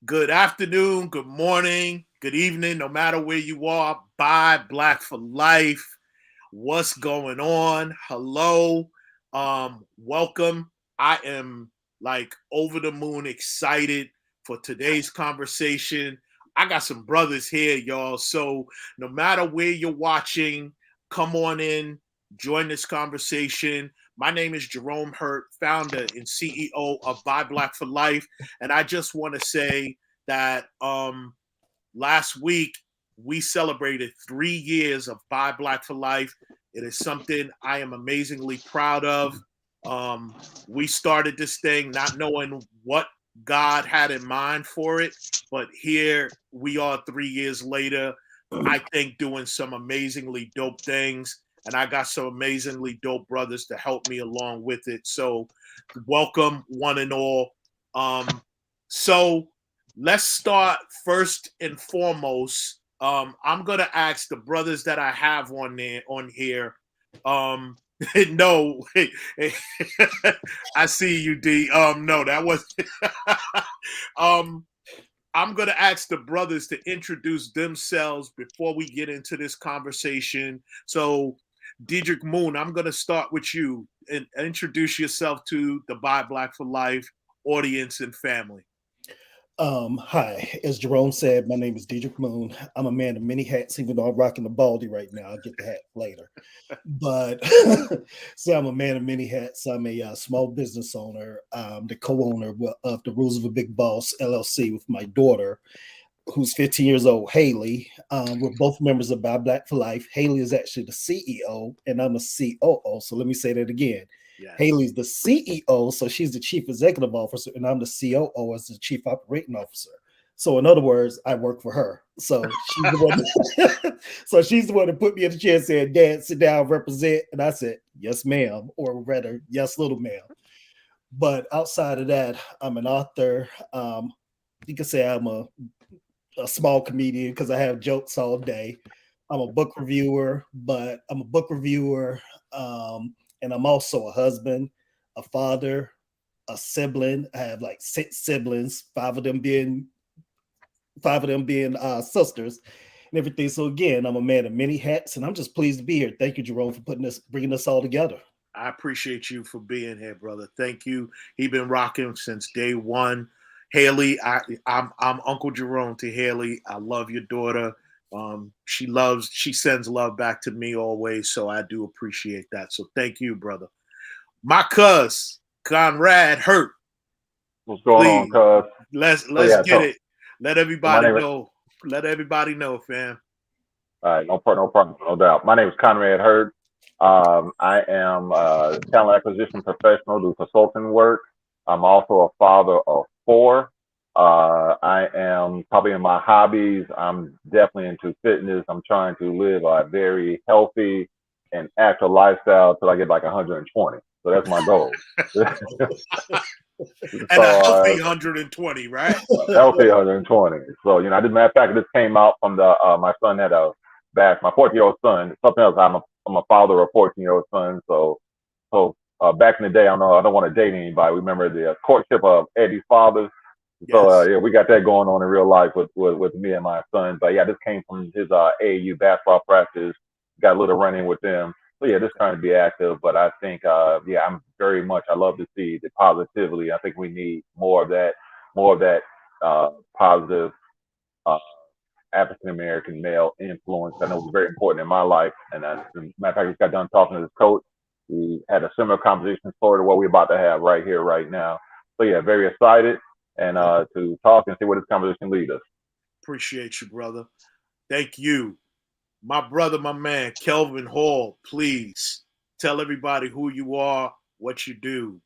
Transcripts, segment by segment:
Good afternoon, good morning, good evening, no matter where you are. Buy Black for Life. What's going on? Hello. Welcome. I am like over the moon excited for today's conversation. I got some brothers here, y'all. So no matter where you're watching, come on in, join this conversation. My name is Jerome Hurt, founder and CEO of BuyBlack for Life. And I just want to say that last week we celebrated 3 years of BuyBlack for Life. It is something I am amazingly proud of. We started this thing not knowing what God had in mind for it, but here we are 3 years later. I think doing some amazingly dope things, and I got some amazingly dope brothers to help me along with it. So, welcome one and all. So let's start first and foremost. I'm gonna ask the brothers that I have on here. No, I see you, D. No, that was. um, I'm gonna ask the brothers to introduce themselves before we get into this conversation. So, Diedrich Moon, I'm gonna start with you and introduce yourself to the Buy Black for Life audience and family. Hi, as Jerome said, my name is Diedrich Moon. I'm a man of many hats, even though I'm rocking the baldy right now. I'll get the hat later. But so I'm a man of many hats. I'm a small business owner, the co-owner of the Rules of a Big Boss LLC with my daughter, who's 15 years old, Haley. We're both members of Buy Black for Life. Haley is actually the CEO, and I'm a COO. So let me say that again. Yes. Haley's the CEO, so she's the chief executive officer, and I'm the COO as the chief operating officer. So in other words, I work for her. So she's the one. So she's the one that put me in the chair and said, "Dad, sit down, represent." And I said, "Yes, ma'am," or rather, "Yes, little ma'am." But outside of that, I'm an author. You can say I'm a small comedian because I have jokes all day. I'm a book reviewer, but I'm a book reviewer, and I'm also a husband, a father, a sibling. I have like 6 siblings, five of them being sisters, and everything. So again, I'm a man of many hats, and I'm just pleased to be here. Thank you, Jerome, for bringing us all together. I appreciate you for being here, brother. Thank you. He been rocking since day one. Haley, I'm Uncle Jerome to Haley. I love your daughter. She sends love back to me always, so I do appreciate that. So thank you, brother. My cuz Conrad Hurt, What's going on, please cuz? So let's yeah, get so it. Let my everybody name is know. Let everybody know, fam. all right, no problem, no doubt. My name is Conrad Hurd. I am a talent acquisition professional, do consulting work. I'm also a father of four. I am probably in my hobbies. I'm definitely into fitness. I'm trying to live a very healthy and active lifestyle till I get like 120. So that's my goal. And a so healthy 120, right? healthy 120. So, I did, matter of fact, this came out from my son had my 14-year-old son, something else. I'm a father of a 14-year-old son. So back in the day, I don't want to date anybody. Remember the courtship of Eddie's fathers. So, Yes. yeah, we got that going on in real life with me and my son. But yeah, this came from his AAU basketball practice. Got a little running with them. So yeah, just trying to be active. But I think, yeah, I love to see the positivity. I think we need more of that positive uh, African American male influence. I know it's very important in my life. And as a matter of fact, I just got done talking to this coach. We had a similar conversation sort of what we're about to have right here, right now. So yeah, very excited and to talk and see where this conversation leads us. Appreciate you, brother. Thank you. My brother, my man, Kelvin Hall, please tell everybody who you are, what you do.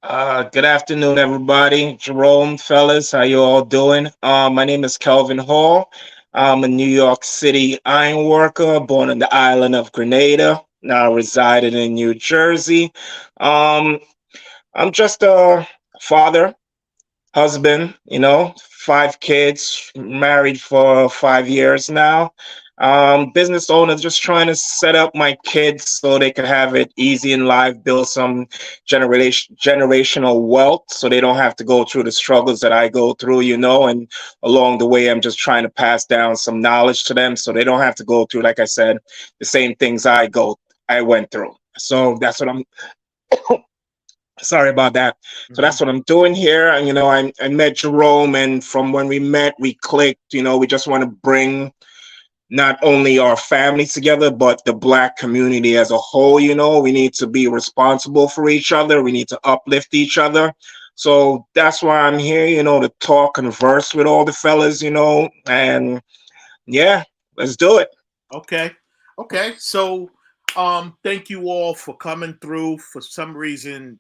Good afternoon, everybody. Jerome, fellas, how you all doing? My name is Kelvin Hall. I'm a New York City iron worker, born on the island of Grenada, now residing in New Jersey. Um, I'm just a father, husband, 5 kids, married for 5 years now. Business owners just trying to set up my kids so they could have it easy in life, build some generational wealth so they don't have to go through the struggles that I go through, and along the way I'm just trying to pass down some knowledge to them so they don't have to go through, like I said, the same things I went through. So that's what I'm sorry about that. So Mm-hmm. that's what I'm doing here. And I met Jerome, and from when we met, we clicked. We just want to bring not only our families together, but the Black community as a whole. We need to be responsible for each other. We need to uplift each other. So that's why I'm here, to talk, converse with all the fellas, and yeah, let's do it. Okay. Okay. So thank you all for coming through. For some reason,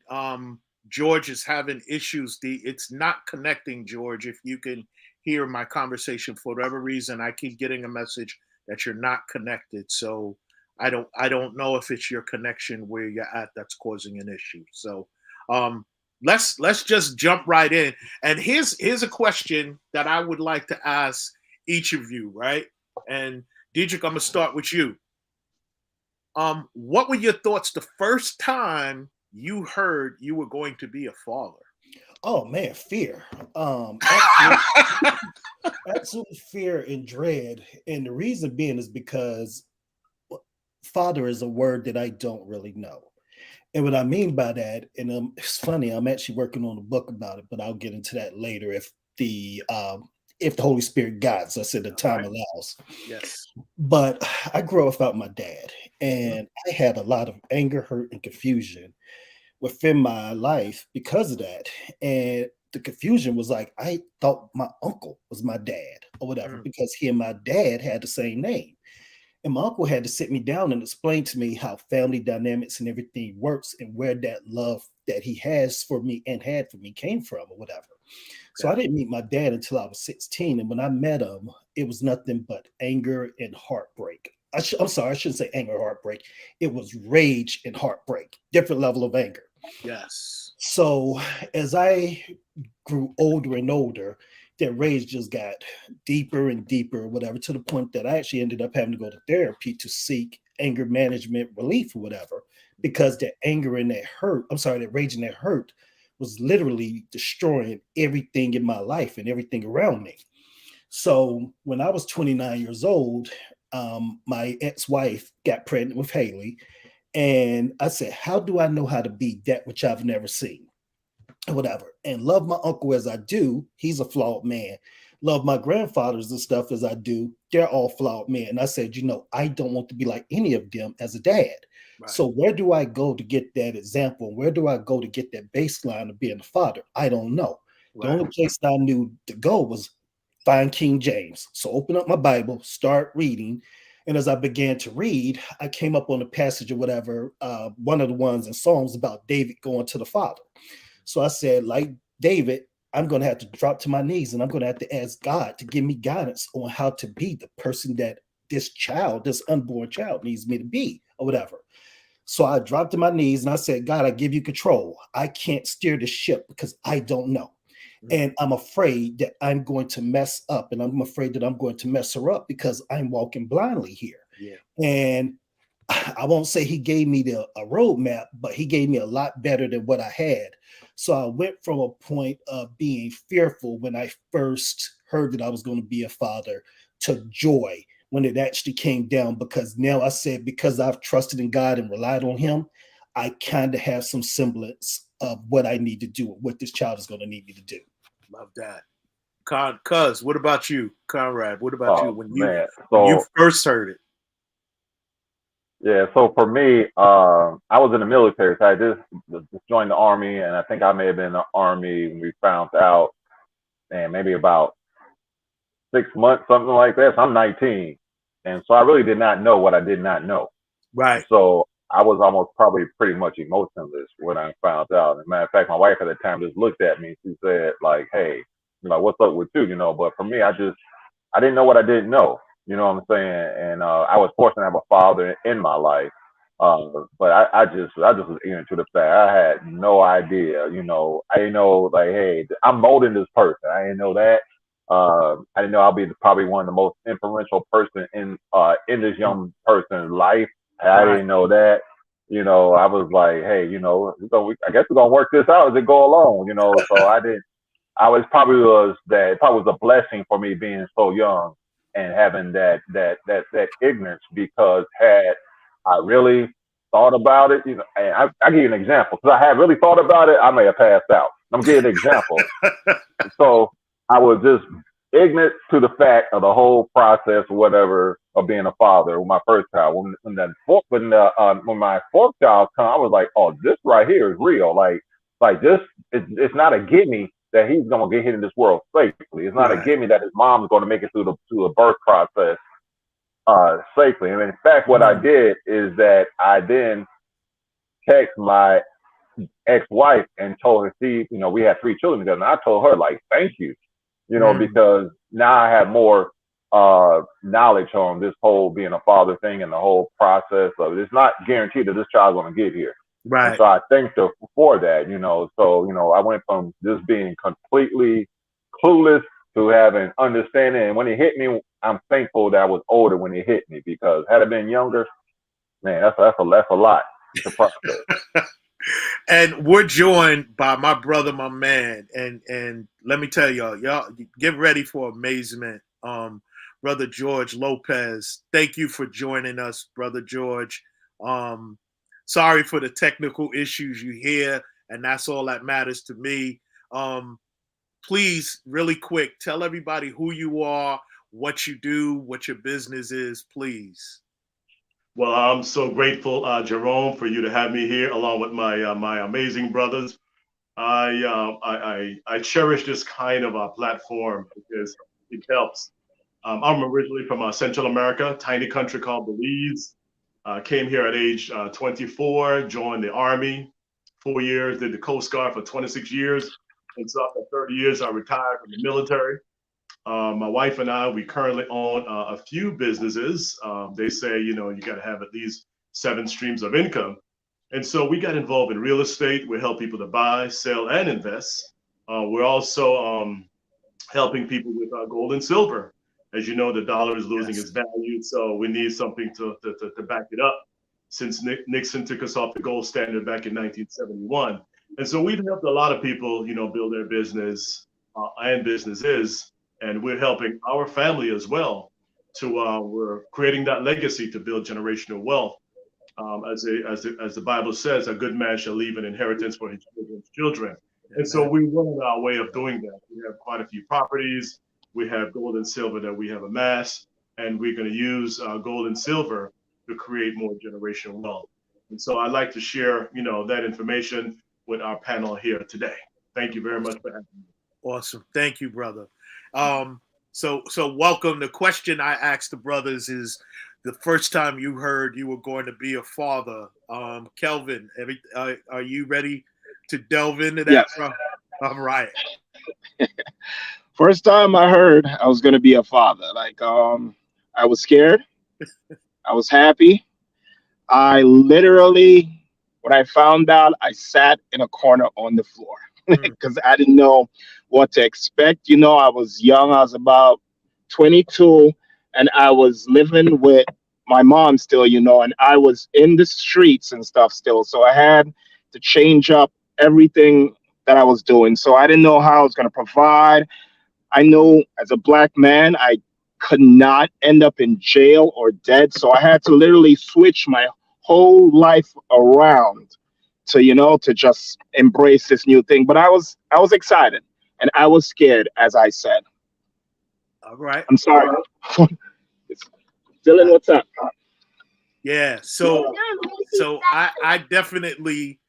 George is having issues. It's not connecting, George. If you can hear my conversation for whatever reason, I keep getting a message that you're not connected. So I don't know if it's your connection where you're at that's causing an issue. So um let's just jump right in. And here's a question that I would like to ask each of you, right? And Diedrich, I'm gonna start with you. What were your thoughts the first time you heard you were going to be a father? Oh man, fear. Absolute, absolute fear and dread. And the reason being is because father is a word that I don't really know. And what I mean by that, and it's funny, I'm actually working on a book about it, but I'll get into that later if the Holy Spirit guides us and the time Right. allows. Yes. But I grew up without my dad, Mhm. and I had a lot of anger, hurt, and confusion within my life because of that. And the confusion was like I thought my uncle was my dad or whatever Mm. because he and my dad had the same name. And my uncle had to sit me down and explain to me how family dynamics and everything works and where that love that he has for me and had for me came from or whatever. So I Okay. didn't meet my dad until I was 16. And when I met him, it was nothing but anger and heartbreak. I'm sorry, I shouldn't say anger or heartbreak. It was rage and heartbreak, different level of anger. Yes. So as I grew older and older, that rage just got deeper and deeper, whatever, to the point that I actually ended up having to go to therapy to seek anger management relief or whatever, because that anger and that hurt, I'm sorry, that rage and that hurt was literally destroying everything in my life and everything around me. So when I was 29 years old, my ex-wife got pregnant with Haley. And I said, how do I know how to be that which I've never seen? Whatever. And love my uncle as I do, he's a flawed man. Love my grandfathers and stuff as I do, they're all flawed men. And I said, I don't want to be like any of them as a dad. Right. So where do I go to get that example? Where do I go to get that baseline of being a father? I don't know. The Right. only place I knew to go was find King James. So open up my Bible, start reading. And as I began to read, I came up on a passage or whatever, one of the ones in Psalms about David going to the Father. So I said, like David, I'm going to have to drop to my knees and I'm going to have to ask God to give me guidance on how to be the person that this unborn child needs me to be or whatever. So I dropped to my knees and I said, God, I give you control. I can't steer the ship because I don't know. Mm. And I'm afraid that I'm going to mess up and I'm afraid that I'm going to mess her up because I'm walking blindly here. Yeah. And I won't say he gave me a roadmap, but he gave me a lot better than what I had. So I went from a point of being fearful when I first heard that I was going to be a father to joy when it actually came down, because now I said, because I've trusted in God and relied on him, I kind of have some semblance of what I need to do, what this child is going to need me to do. Love that. Cuz, what about you, Conrad? What about you Oh when you man. when you So first heard it? yeah, so for me, I was in the military. So I just joined the army, and I think I may have been in the army when we found out, and maybe about 6 months, something like that. So I'm 19, and so I really did not know what I did not know. Right. So I was almost probably pretty much emotionless when I found out. As a matter of fact, my wife at the time just looked at me. She said, like, "Hey, what's up with you?" But for me, I didn't know what I didn't know. You know what I'm saying? And I was fortunate to have a father in my life. But I just was ignorant to the fact. I had no idea. I didn't know, like, hey, I'm molding this person. I didn't know that. I didn't know I'll be probably one of the most influential person in this young person's life. I Right. didn't know that. I was like, hey, I guess we're gonna work this out as it go along. So I didn't. I was probably was a blessing for me being so young and having that ignorance, because had I really thought about it, and I give you an example, because I had really thought about it, I may have passed out. I'm gonna give you an example. So I was just ignorant to the fact of the whole process or whatever of being a father with my first child. When my fourth child come, I was like, oh, this right here is real. Like this, it's not a gimme that he's gonna get hit in this world safely. It's not a Right. gimme that his mom's gonna make it through the birth process safely. And in fact, what I did is that I then text my ex-wife and told her, see, we had 3 children together. And I told her, like, thank you, because now I have more knowledge on this whole being a father thing and the whole process of it. It's not guaranteed that this child's going to get here. And Right. so I thanked her for that, So, I went from just being completely clueless to having understanding. And when it hit me, I'm thankful that I was older when it hit me, because had I been younger, man, that's a lot to process. And we're joined by my brother, my man, and let me tell y'all get ready for amazement. Brother George Lopez, thank you for joining us, brother George. Um, Sorry for the technical issues you hear, and that's all that matters to me. Um, please, really quick, tell everybody who you are, what you do, what your business is, please. Well, I'm so grateful, Jerome, for you to have me here, along with my amazing brothers. I cherish this kind of platform because it helps. I'm originally from Central America, tiny country called Belize. Came here at age 24, joined the Army, 4 years, did the Coast Guard for 26 years. And so after 30 years, I retired from the military. My wife and I, we currently own a few businesses. They say, you got to have at least 7 streams of income. And so we got involved in real estate. We help people to buy, sell, and invest. We're also helping people with gold and silver. As you know, the dollar is losing Yes. its value, so we need something to back it up. Since Nixon took us off the gold standard back in 1971, and so we've helped a lot of people, build their business and businesses, and we're helping our family as well. We're creating that legacy to build generational wealth. As the Bible says, a good man shall leave an inheritance for his children's children. And so Amen. we run our way of doing that. We have quite a few properties. We have gold and silver that we have amassed, and we're going to use gold and silver to create more generational wealth. And so I'd like to share, that information with our panel here today. Thank you very much for having me. Awesome. Thank you, brother. So welcome. The question I asked the brothers is the first time you heard you were going to be a father. Kelvin, are you ready to delve into that, Yes. bro? All right. First time I heard I was gonna be a father, I was scared. I was happy. I literally, when I found out, I sat in a corner on the floor Mm, because I didn't know what to expect. I was young. I was about 22, and I was living with my mom still. And I was in the streets and stuff still. So I had to change up everything that I was doing. So I didn't know how I was going to provide. I know as a black man, I could not end up in jail or dead. So I had to literally switch my whole life around to just embrace this new thing. But I was excited and I was scared, as I said. all right. I'm sorry. Dylan, what's up? Yeah. So I definitely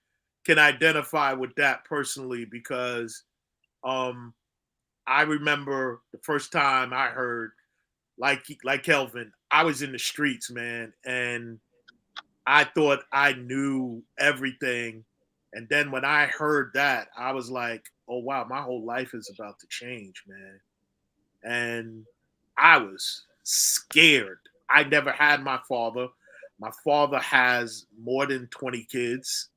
can identify with that personally because um I remember the first time I heard like Kelvin, I was in the streets, man, and I thought I knew everything. And then when I heard that, I was like, oh wow, my whole life is about to change, man. And I was scared. I never had my father. My father has more than 20 kids.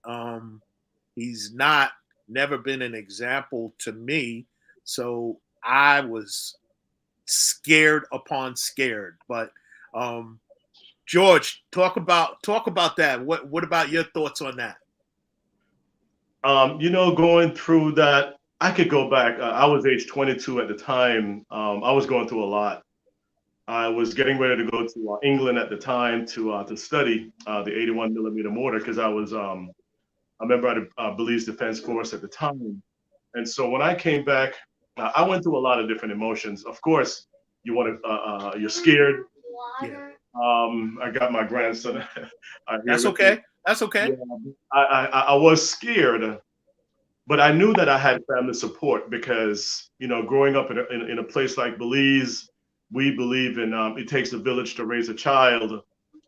He's not never been an example to me. So I was scared upon scared. But George, talk about that. What about your thoughts on that? Going through that, I could go back. I was age 22 at the time. I was going through a lot. I was getting ready to go to England at the time to study the 81 millimeter mortar because I was a member of the Belize Defense Force at the time. And so when I came back, I went through a lot of different emotions. Of course, you're scared. Yeah. I got my grandson. That's okay. That's okay. Yeah, I was scared, but I knew that I had family support because, growing up in a place like Belize, we believe in it takes a village to raise a child.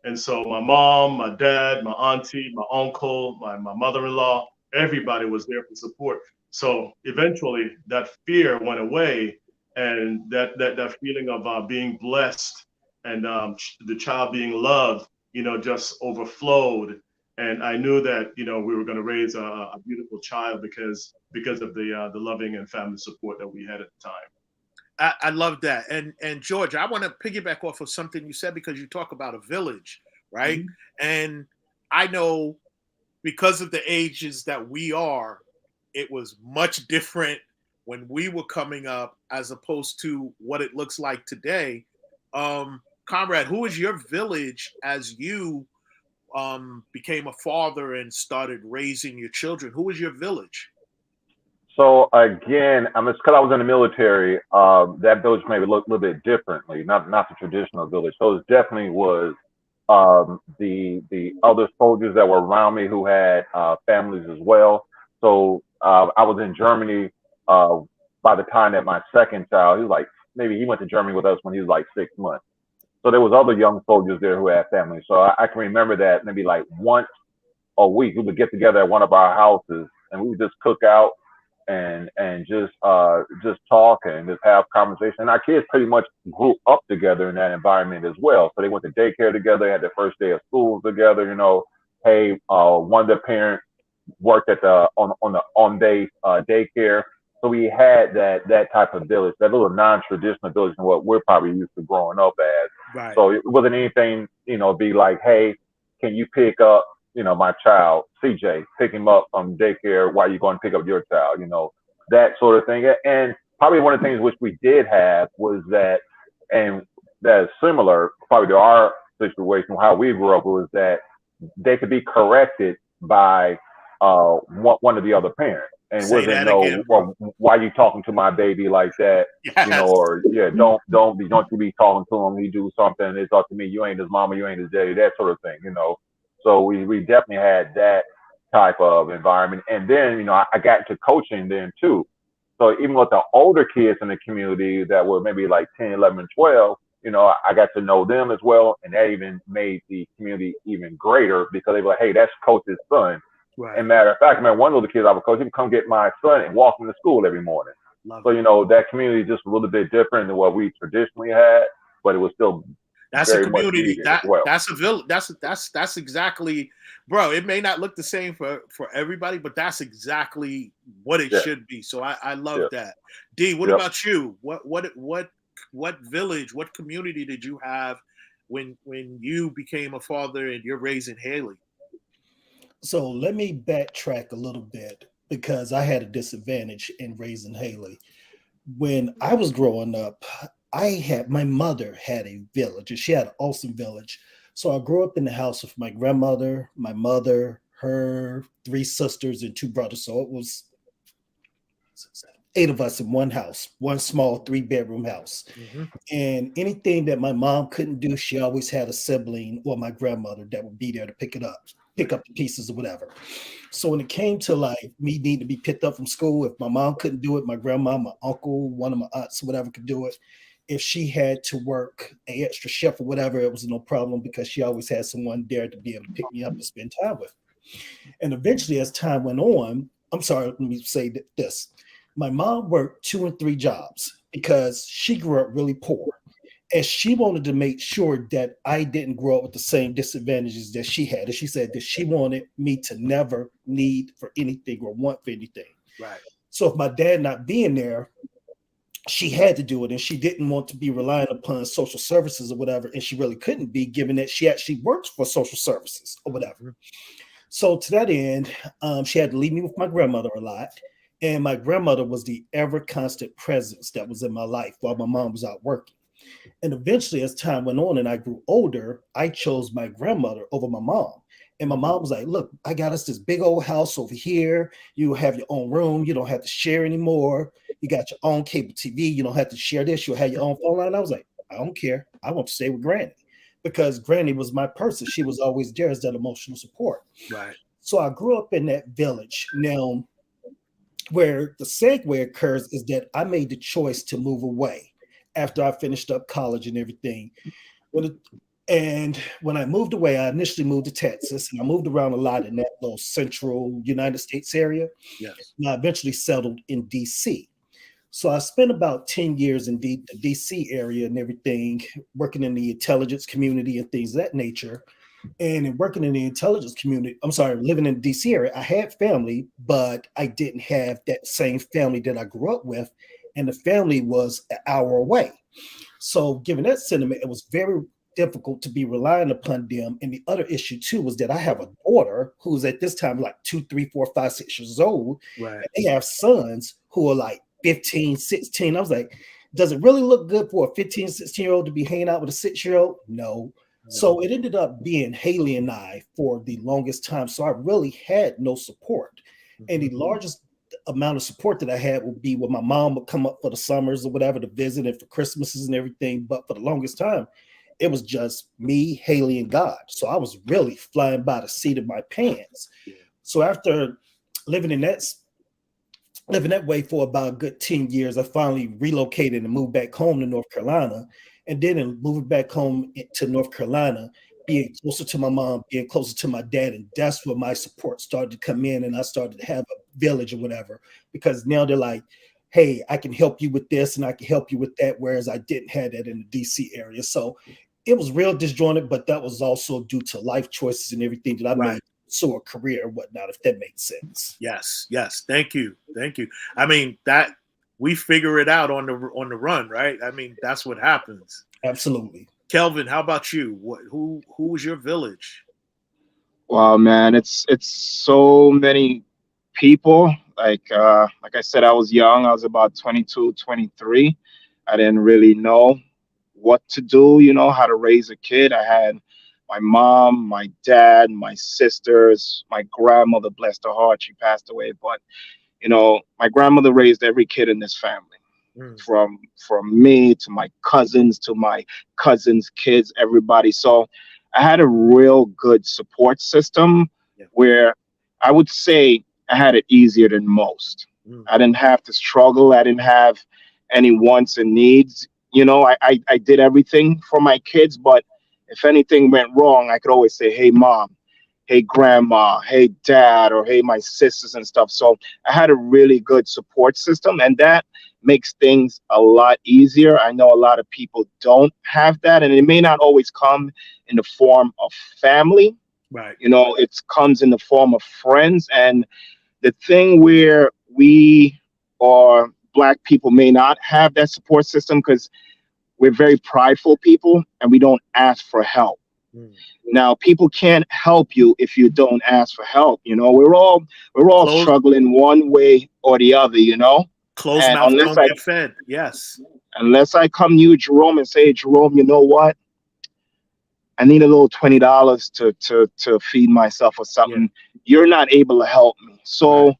And so my mom, my dad, my auntie, my uncle, my mother-in-law, everybody was there for support. So eventually that fear went away, and that feeling of being blessed and the child being loved, just overflowed. And I knew that we were going to raise a beautiful child because of the loving and family support that we had at the time. I love that. And George, I want to piggyback off of something you said because you talk about a village, right? Mm-hmm. And I know because of the ages that we are, it was much different when we were coming up as opposed to what it looks like today. Conrad, who is your village as you became a father and started raising your children? Who was your village? So again, it's because I was in the military. That village maybe looked a little bit differently, not the traditional village. So it definitely was the other soldiers that were around me who had families as well. So I was in Germany by the time that my second child, he went to Germany with us when he was like 6 months. So there was other young soldiers there who had families. So I can remember that maybe like once a week we would get together at one of our houses and we would just cook out and just talk and just have conversation. And our kids pretty much grew up together in that environment as well. So they went to daycare together, had their first day of school together. Hey, one of the parents worked at the on-day daycare. So we had that type of village, that little non-traditional village, and what we're probably used to growing up as. Right. So it wasn't anything, be like, hey, can you pick up, my child, CJ, pick him up from daycare while you're going to pick up your child, that sort of thing. And probably one of the things which we did have was that, and that is similar probably to our situation, how we grew up, was that they could be corrected by one of the other parents. And wasn't well, why are you talking to my baby like that? Yes. Or don't you be talking to him, he do something, it's up to me, you ain't his mama, you ain't his daddy, that sort of thing, So we definitely had that type of environment. And then, I got into coaching then too. So even with the older kids in the community that were maybe like 10, 11, 12, I got to know them as well. And that even made the community even greater because they were like, hey, that's coach's son. Right. And matter of fact, one of the kids I would coach, he would come get my son and walk him to school every morning. So, that community is just a little bit different than what we traditionally had, but it was still that's a community. That's a village. That's exactly, bro. It may not look the same for everybody, but that's exactly what it should be. So I love that. D, what about you? What village, what community did you have when you became a father and you're raising Haley? So let me backtrack a little bit because I had a disadvantage in raising Haley. When I was growing up, my mother had a village and she had an awesome village. So I grew up in the house with my grandmother, my mother, her 3 sisters and 2 brothers. So it was 8 of us in one house, one small 3-bedroom house. Mm-hmm. And anything that my mom couldn't do, she always had a sibling or my grandmother that would be there to pick up the pieces or whatever. So when it came to like me needing to be picked up from school, if my mom couldn't do it, my grandma, my uncle, one of my aunts or whatever could do it. If she had to work an extra shift or whatever, it was no problem because she always had someone there to be able to pick me up and spend time with. And eventually as time went on, let me say this. My mom worked 2 and 3 jobs because she grew up really poor. And she wanted to make sure that I didn't grow up with the same disadvantages that she had. And she said that she wanted me to never need for anything or want for anything. Right. So if my dad not being there, she had to do it, and she didn't want to be relying upon social services or whatever, and she really couldn't be, given that she actually works for social services or whatever. So to that end, she had to leave me with my grandmother a lot, and my grandmother was the ever constant presence that was in my life while my mom was out working. And eventually, as time went on and I grew older, I chose my grandmother over my mom. And my mom was like, look, I got us this big old house over here. You have your own room. You don't have to share anymore. You got your own cable TV. You don't have to share this. You'll have your own phone line. I was like, I don't care. I want to stay with Granny, because Granny was my person. She was always there as that emotional support. Right. So I grew up in that village. Now, where the segue occurs is that I made the choice to move away after I finished up college and everything. And when I moved away, I initially moved to Texas, and I moved around a lot in that little central United States area. Yes. And I eventually settled in DC. So I spent about 10 years in the DC area and everything, working in the intelligence community and things of that nature. And in working in the intelligence community, living in the DC area, I had family, but I didn't have that same family that I grew up with. And the family was an hour away. So given that sentiment, it was very difficult to be relying upon them. And the other issue too was that I have a daughter who's at this time like 2, 3, 4, 5, 6 years old. Right. And they have sons who are like 15, 16. I was like, does it really look good for a 15, 16-year-old to be hanging out with a 6-year-old? No. So it ended up being Haley and I for the longest time. So I really had no support. And the largest amount of support that I had would be when my mom would come up for the summers or whatever to visit, and for Christmases and everything. But for the longest time, it was just me, Haley, and God. So I was really flying by the seat of my pants. So after living that way for about a good 10 years, I finally relocated and moved back home to North Carolina. And then in moving back home to North Carolina, being closer to my mom, being closer to my dad, and that's where my support started to come in, and I started to have a village or whatever, because now they're like, hey, I can help you with this and I can help you with that, whereas I didn't have that in the DC area. So it was real disjointed, but that was also due to life choices and everything that I made, so a career and whatnot, if that makes sense. Yes. Thank you. I mean, that we figure it out on the run, right? I mean, that's what happens. Absolutely. Kelvin, how about you? Who was your village? Wow, man, it's so many people. Like I said, I was young. I was about 22, 23. I didn't really know what to do, how to raise a kid. I had my mom, my dad, my sisters, my grandmother, bless her heart, she passed away. But, my grandmother raised every kid in this family. From me to my cousins to my cousins' kids, everybody. So I had a real good support system where I would say I had it easier than most. I didn't have to struggle. I didn't have any wants and needs. I did everything for my kids, but if anything went wrong, I could always say, hey, mom, hey, grandma, hey, dad, or hey, my sisters and stuff. So I had a really good support system, and that makes things a lot easier. I know a lot of people don't have that, and it may not always come in the form of family. Right. It comes in the form of friends. And the thing where we or Black people may not have that support system, because we're very prideful people and we don't ask for help. Now, people can't help you if you don't ask for help. We're all struggling one way or the other. Closed And mouth don't get fed. Yes. Unless I come to you, Jerome, and say, Jerome, you know what? I need a little $20 to feed myself or something. Yeah. You're not able to help me. So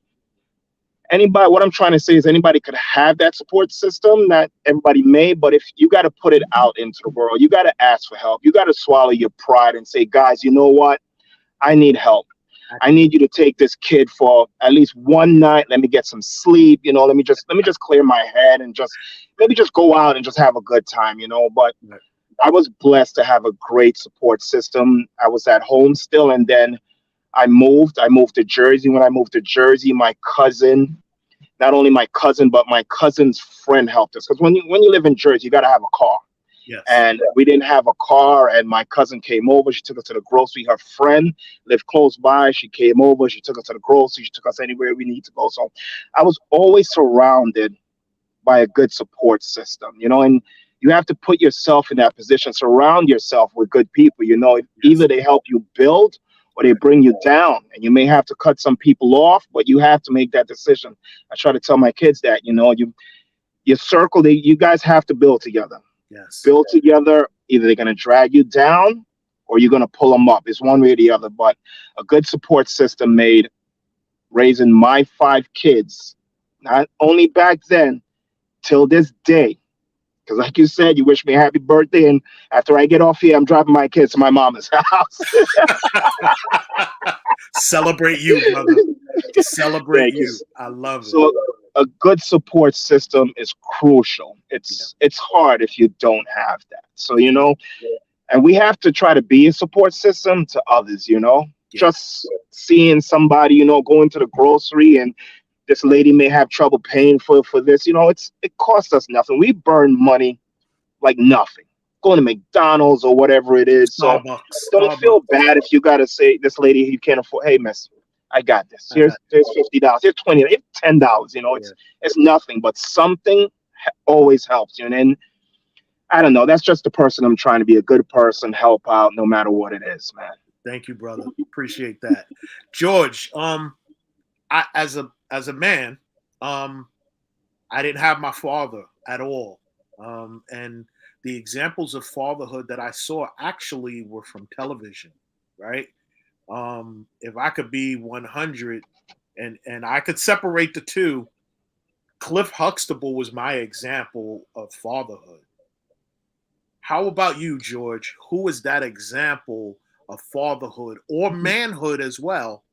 what I'm trying to say is anybody could have that support system, not everybody may, but if you got to put it out into the world, you got to ask for help. You got to swallow your pride and say, guys, you know what? I need help. I need you to take this kid for at least one night. Let me get some sleep. Let me just clear my head and maybe just go out and just have a good time, but I was blessed to have a great support system. I was at home still. And then I moved to Jersey. When I moved to Jersey, my cousin, not only my cousin, but my cousin's friend helped us. Because when you live in Jersey, you got to have a car. Yes. And we didn't have a car, and my cousin came over. She took us to the grocery. Her friend lived close by. She came over. She took us to the grocery. She took us anywhere we need to go. So I was always surrounded by a good support system, and you have to put yourself in that position, surround yourself with good people, either they help you build or they bring you down, and you may have to cut some people off, but you have to make that decision. I try to tell my kids that, your circle, you guys have to build together. Yes. Build together. Either they're going to drag you down or you're going to pull them up. It's one way or the other. But a good support system made raising my 5 kids, not only back then, till this day. Because like you said, you wish me a happy birthday. And after I get off here, I'm dropping my kids to my mama's house. Celebrate you, brother. Celebrate you. I love it. So a good support system is crucial. It's hard if you don't have that. So, and we have to try to be a support system to others, just seeing somebody, going to the grocery and this lady may have trouble paying for this, it costs us nothing. We burn money like nothing. Going to McDonald's or whatever it is. So don't feel bad if you got to say this lady you can't afford. Hey, miss, I got this. There's $50. Here's $20. Here's $10. It's nothing, but something always helps you. And then I don't know. That's just the person I'm trying to be, a good person, help out no matter what it is, man. Thank you, brother. Appreciate that. George, I as a man, I didn't have my father at all. And the examples of fatherhood that I saw actually were from television, right? If I could be 100 and I could separate the two, Cliff Huxtable was my example of fatherhood. How about you, George? Who is that example of fatherhood or manhood as well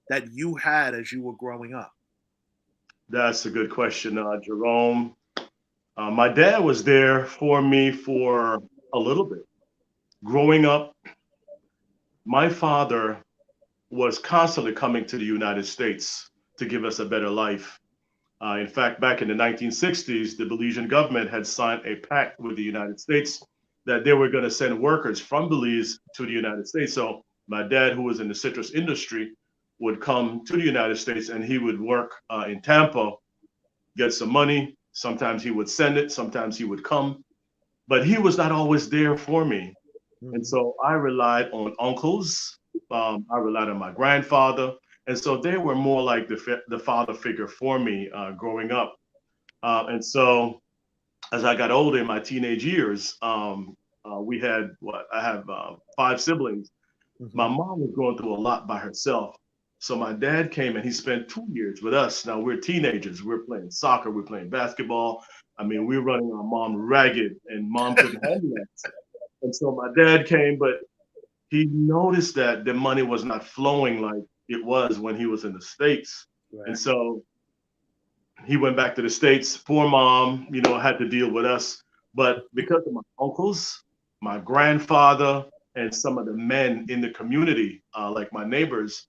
that you had as you were growing up? That's a good question, Jerome. My dad was there for me for a little bit. Growing up, my father was constantly coming to the United States to give us a better life. In fact, back in the 1960s, the Belizean government had signed a pact with the United States that they were going to send workers from Belize to the United States. So my dad, who was in the citrus industry, would come to the United States and he would work in Tampa, get some money. Sometimes he would send it, sometimes he would come, but he was not always there for me. And so I relied on uncles. I relied on my grandfather. And so they were more like the father figure for me growing up. And so as I got older in my teenage years, we had I have 5 siblings. My mom was going through a lot by herself. So my dad came and he spent 2 years with us. Now we're teenagers. We're playing soccer. We're playing basketball. I mean, we're running our mom ragged and mom couldn't handle that. And so my dad came, but he noticed that the money was not flowing like it was when he was in the States. Right. And so he went back to the States. Poor mom, had to deal with us. But because of my uncles, my grandfather, and some of the men in the community, like my neighbors,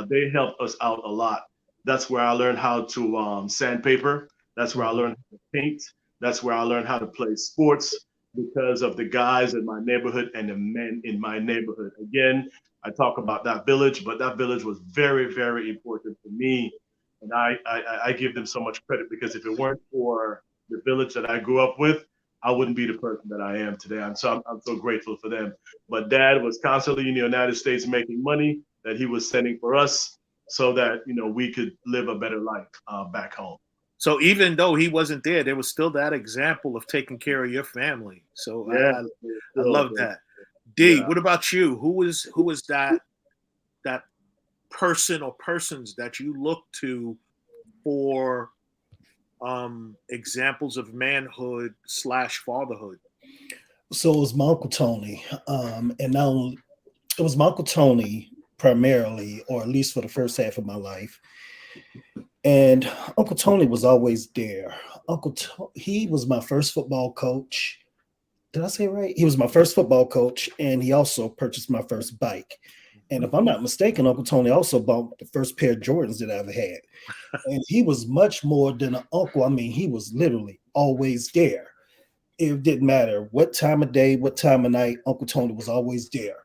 they helped us out a lot. That's where I learned how to sandpaper. That's where I learned how to paint. That's where I learned how to play sports because of the guys in my neighborhood and the men in my neighborhood. Again, I talk about that village, but that village was very, very important to me. And I give them so much credit because if it weren't for the village that I grew up with, I wouldn't be the person that I am today. I'm so grateful for them. But Dad was constantly in the United States making money that he was sending for us so that, we could live a better life back home. So even though he wasn't there was still that example of taking care of your family. So yeah, I love that. D, what about you? Who was that person or persons that you look to for examples of manhood / fatherhood? So it was my Uncle Tony. And now it was my Uncle Tony primarily, or at least for the first half of my life. And Uncle Tony was always there. He was my first football coach. Did I say it right? He was my first football coach, and he also purchased my first bike. And if I'm not mistaken, Uncle Tony also bought the first pair of Jordans that I ever had. And he was much more than an uncle. I mean, he was literally always there. It didn't matter what time of day, what time of night, Uncle Tony was always there.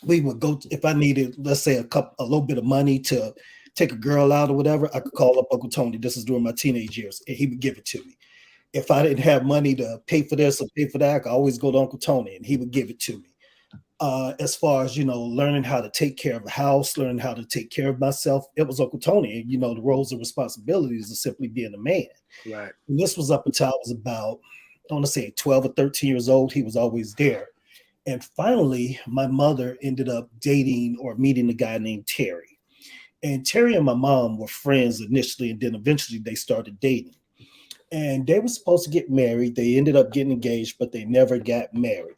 We would go, if I needed, let's say a little bit of money to take a girl out or whatever, I could call up Uncle Tony. This is during my teenage years, and he would give it to me. if I didn't have money to pay for this or pay for that, I could always go to Uncle Tony and he would give it to me. As far as, learning how to take care of a house, learning how to take care of myself, it was Uncle Tony. And, the roles and responsibilities of simply being a man. Right. And this was up until I was about, I want to say 12 or 13 years old. He was always there. And finally, my mother ended up dating or meeting a guy named Terry. And Terry and my mom were friends initially, and then eventually they started dating. And they were supposed to get married. They ended up getting engaged, but they never got married.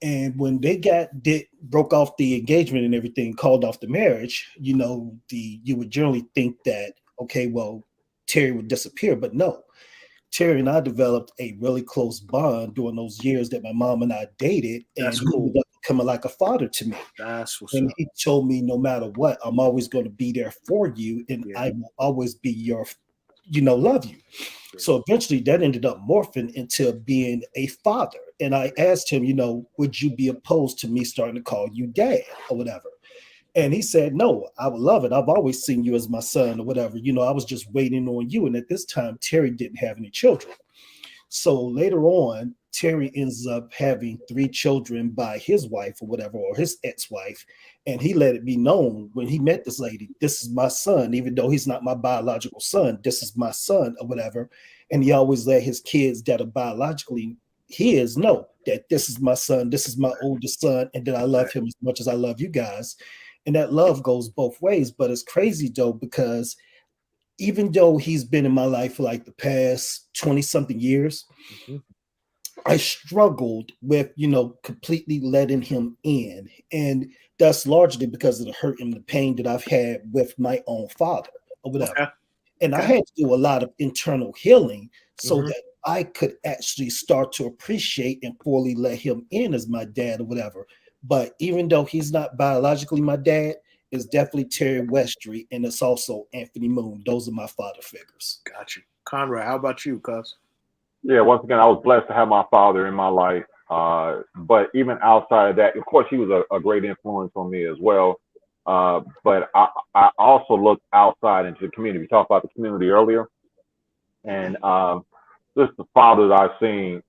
And when they broke off the engagement and everything, called off the marriage, you would generally think that, okay, well, Terry would disappear, but no. Terry and I developed a really close bond during those years that my mom and I dated, and That's he cool. ended up becoming like a father to me. That's what's And up. he told me, no matter what, I'm always going to be there for you, and I will always be your, love you. So eventually that ended up morphing into being a father. And I asked him, would you be opposed to me starting to call you dad or whatever? And he said, no, I would love it. I've always seen you as my son or whatever. I was just waiting on you. And at this time, Terry didn't have any children. So later on, Terry ends up having 3 children by his wife or whatever, or his ex-wife. And he let it be known when he met this lady, this is my son, even though he's not my biological son, this is my son or whatever. And he always let his kids that are biologically his know that this is my son, this is my oldest son, and that I love him as much as I love you guys. And that love goes both ways. But it's crazy though, because even though he's been in my life for like the past 20 something years, I struggled with, completely letting him in. And that's largely because of the hurt and the pain that I've had with my own father or whatever. Okay. And I had to do a lot of internal healing so that I could actually start to appreciate and fully let him in as my dad or whatever. But even though he's not biologically my dad, it's definitely Terry Westry, and it's also Anthony Moon. Those are my father figures. Got you. Conrad, how about you, cuz? Yeah, once again, I was blessed to have my father in my life. But even outside of that, of course, he was a great influence on me as well. But I also look outside into the community. We talked about the community earlier. And just the fathers I've seen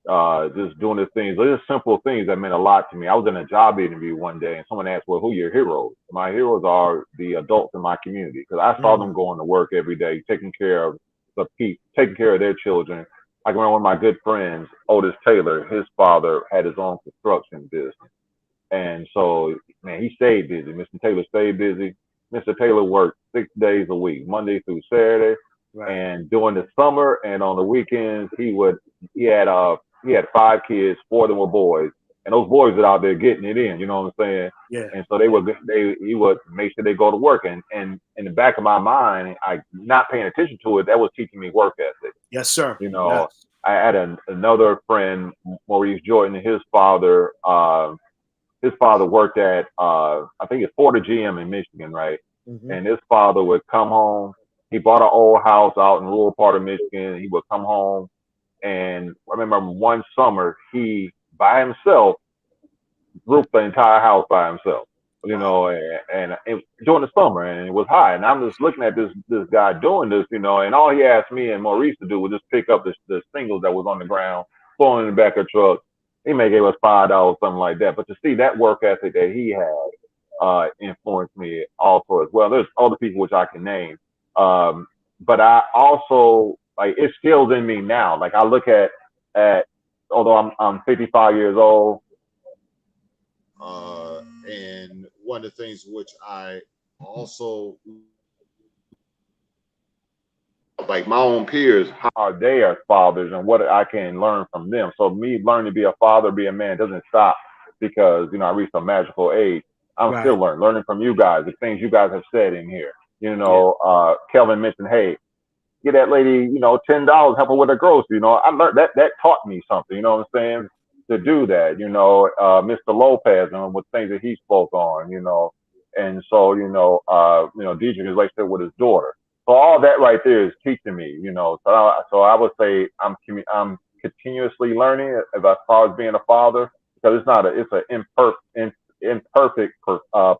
just doing these things, just simple things that meant a lot to me. I was in a job interview one day and someone asked, well, who are your heroes? My heroes are the adults in my community because I saw them going to work every day, taking care of the people, taking care of their children. I can remember one of my good friends, Otis Taylor, his father had his own construction business. And so, man, he stayed busy. Mr. Taylor stayed busy. Mr. Taylor worked 6 days a week, Monday through Saturday. Right. And during the summer and on the weekends, he had 5 kids, 4 of them were boys. And those boys are out there getting it in, you know what I'm saying? Yeah. And so he would make sure they go to work. And in the back of my mind, I not paying attention to it, that was teaching me work ethic. Yes, sir. Yes. I had another friend, Maurice Jordan, his father worked at I think it's Ford GM in Michigan, right? Mm-hmm. And his father would come home. He bought an old house out in the rural part of Michigan. He would come home, and I remember one summer he by himself roofed the entire house by himself. And during the summer, and it was hot. And I'm just looking at this guy doing this, and all he asked me and Maurice to do was just pick up the singles that was on the ground, throw them in the back of the truck. He may give us $5, something like that. But to see that work ethic that he had influenced me also as well. There's other people which I can name. But I also, like, it skills in me now. Like, I look at although I'm 55 years old. And one of the things which I also, like my own peers, how are they as fathers and what I can learn from them. So me learning to be a father, be a man doesn't stop because, I reached a magical age. I'm still learning from you guys, the things you guys have said in here. Kelvin mentioned, hey, get that lady, $10, help her with her groceries. I learned that taught me something, you know what I'm saying? To do that, Mr. Lopez and with things that he spoke on, and so, Dietrich is like with his daughter. So all that right there is teaching me, so I would say I'm continuously learning as far as being a father, because it's an imperfect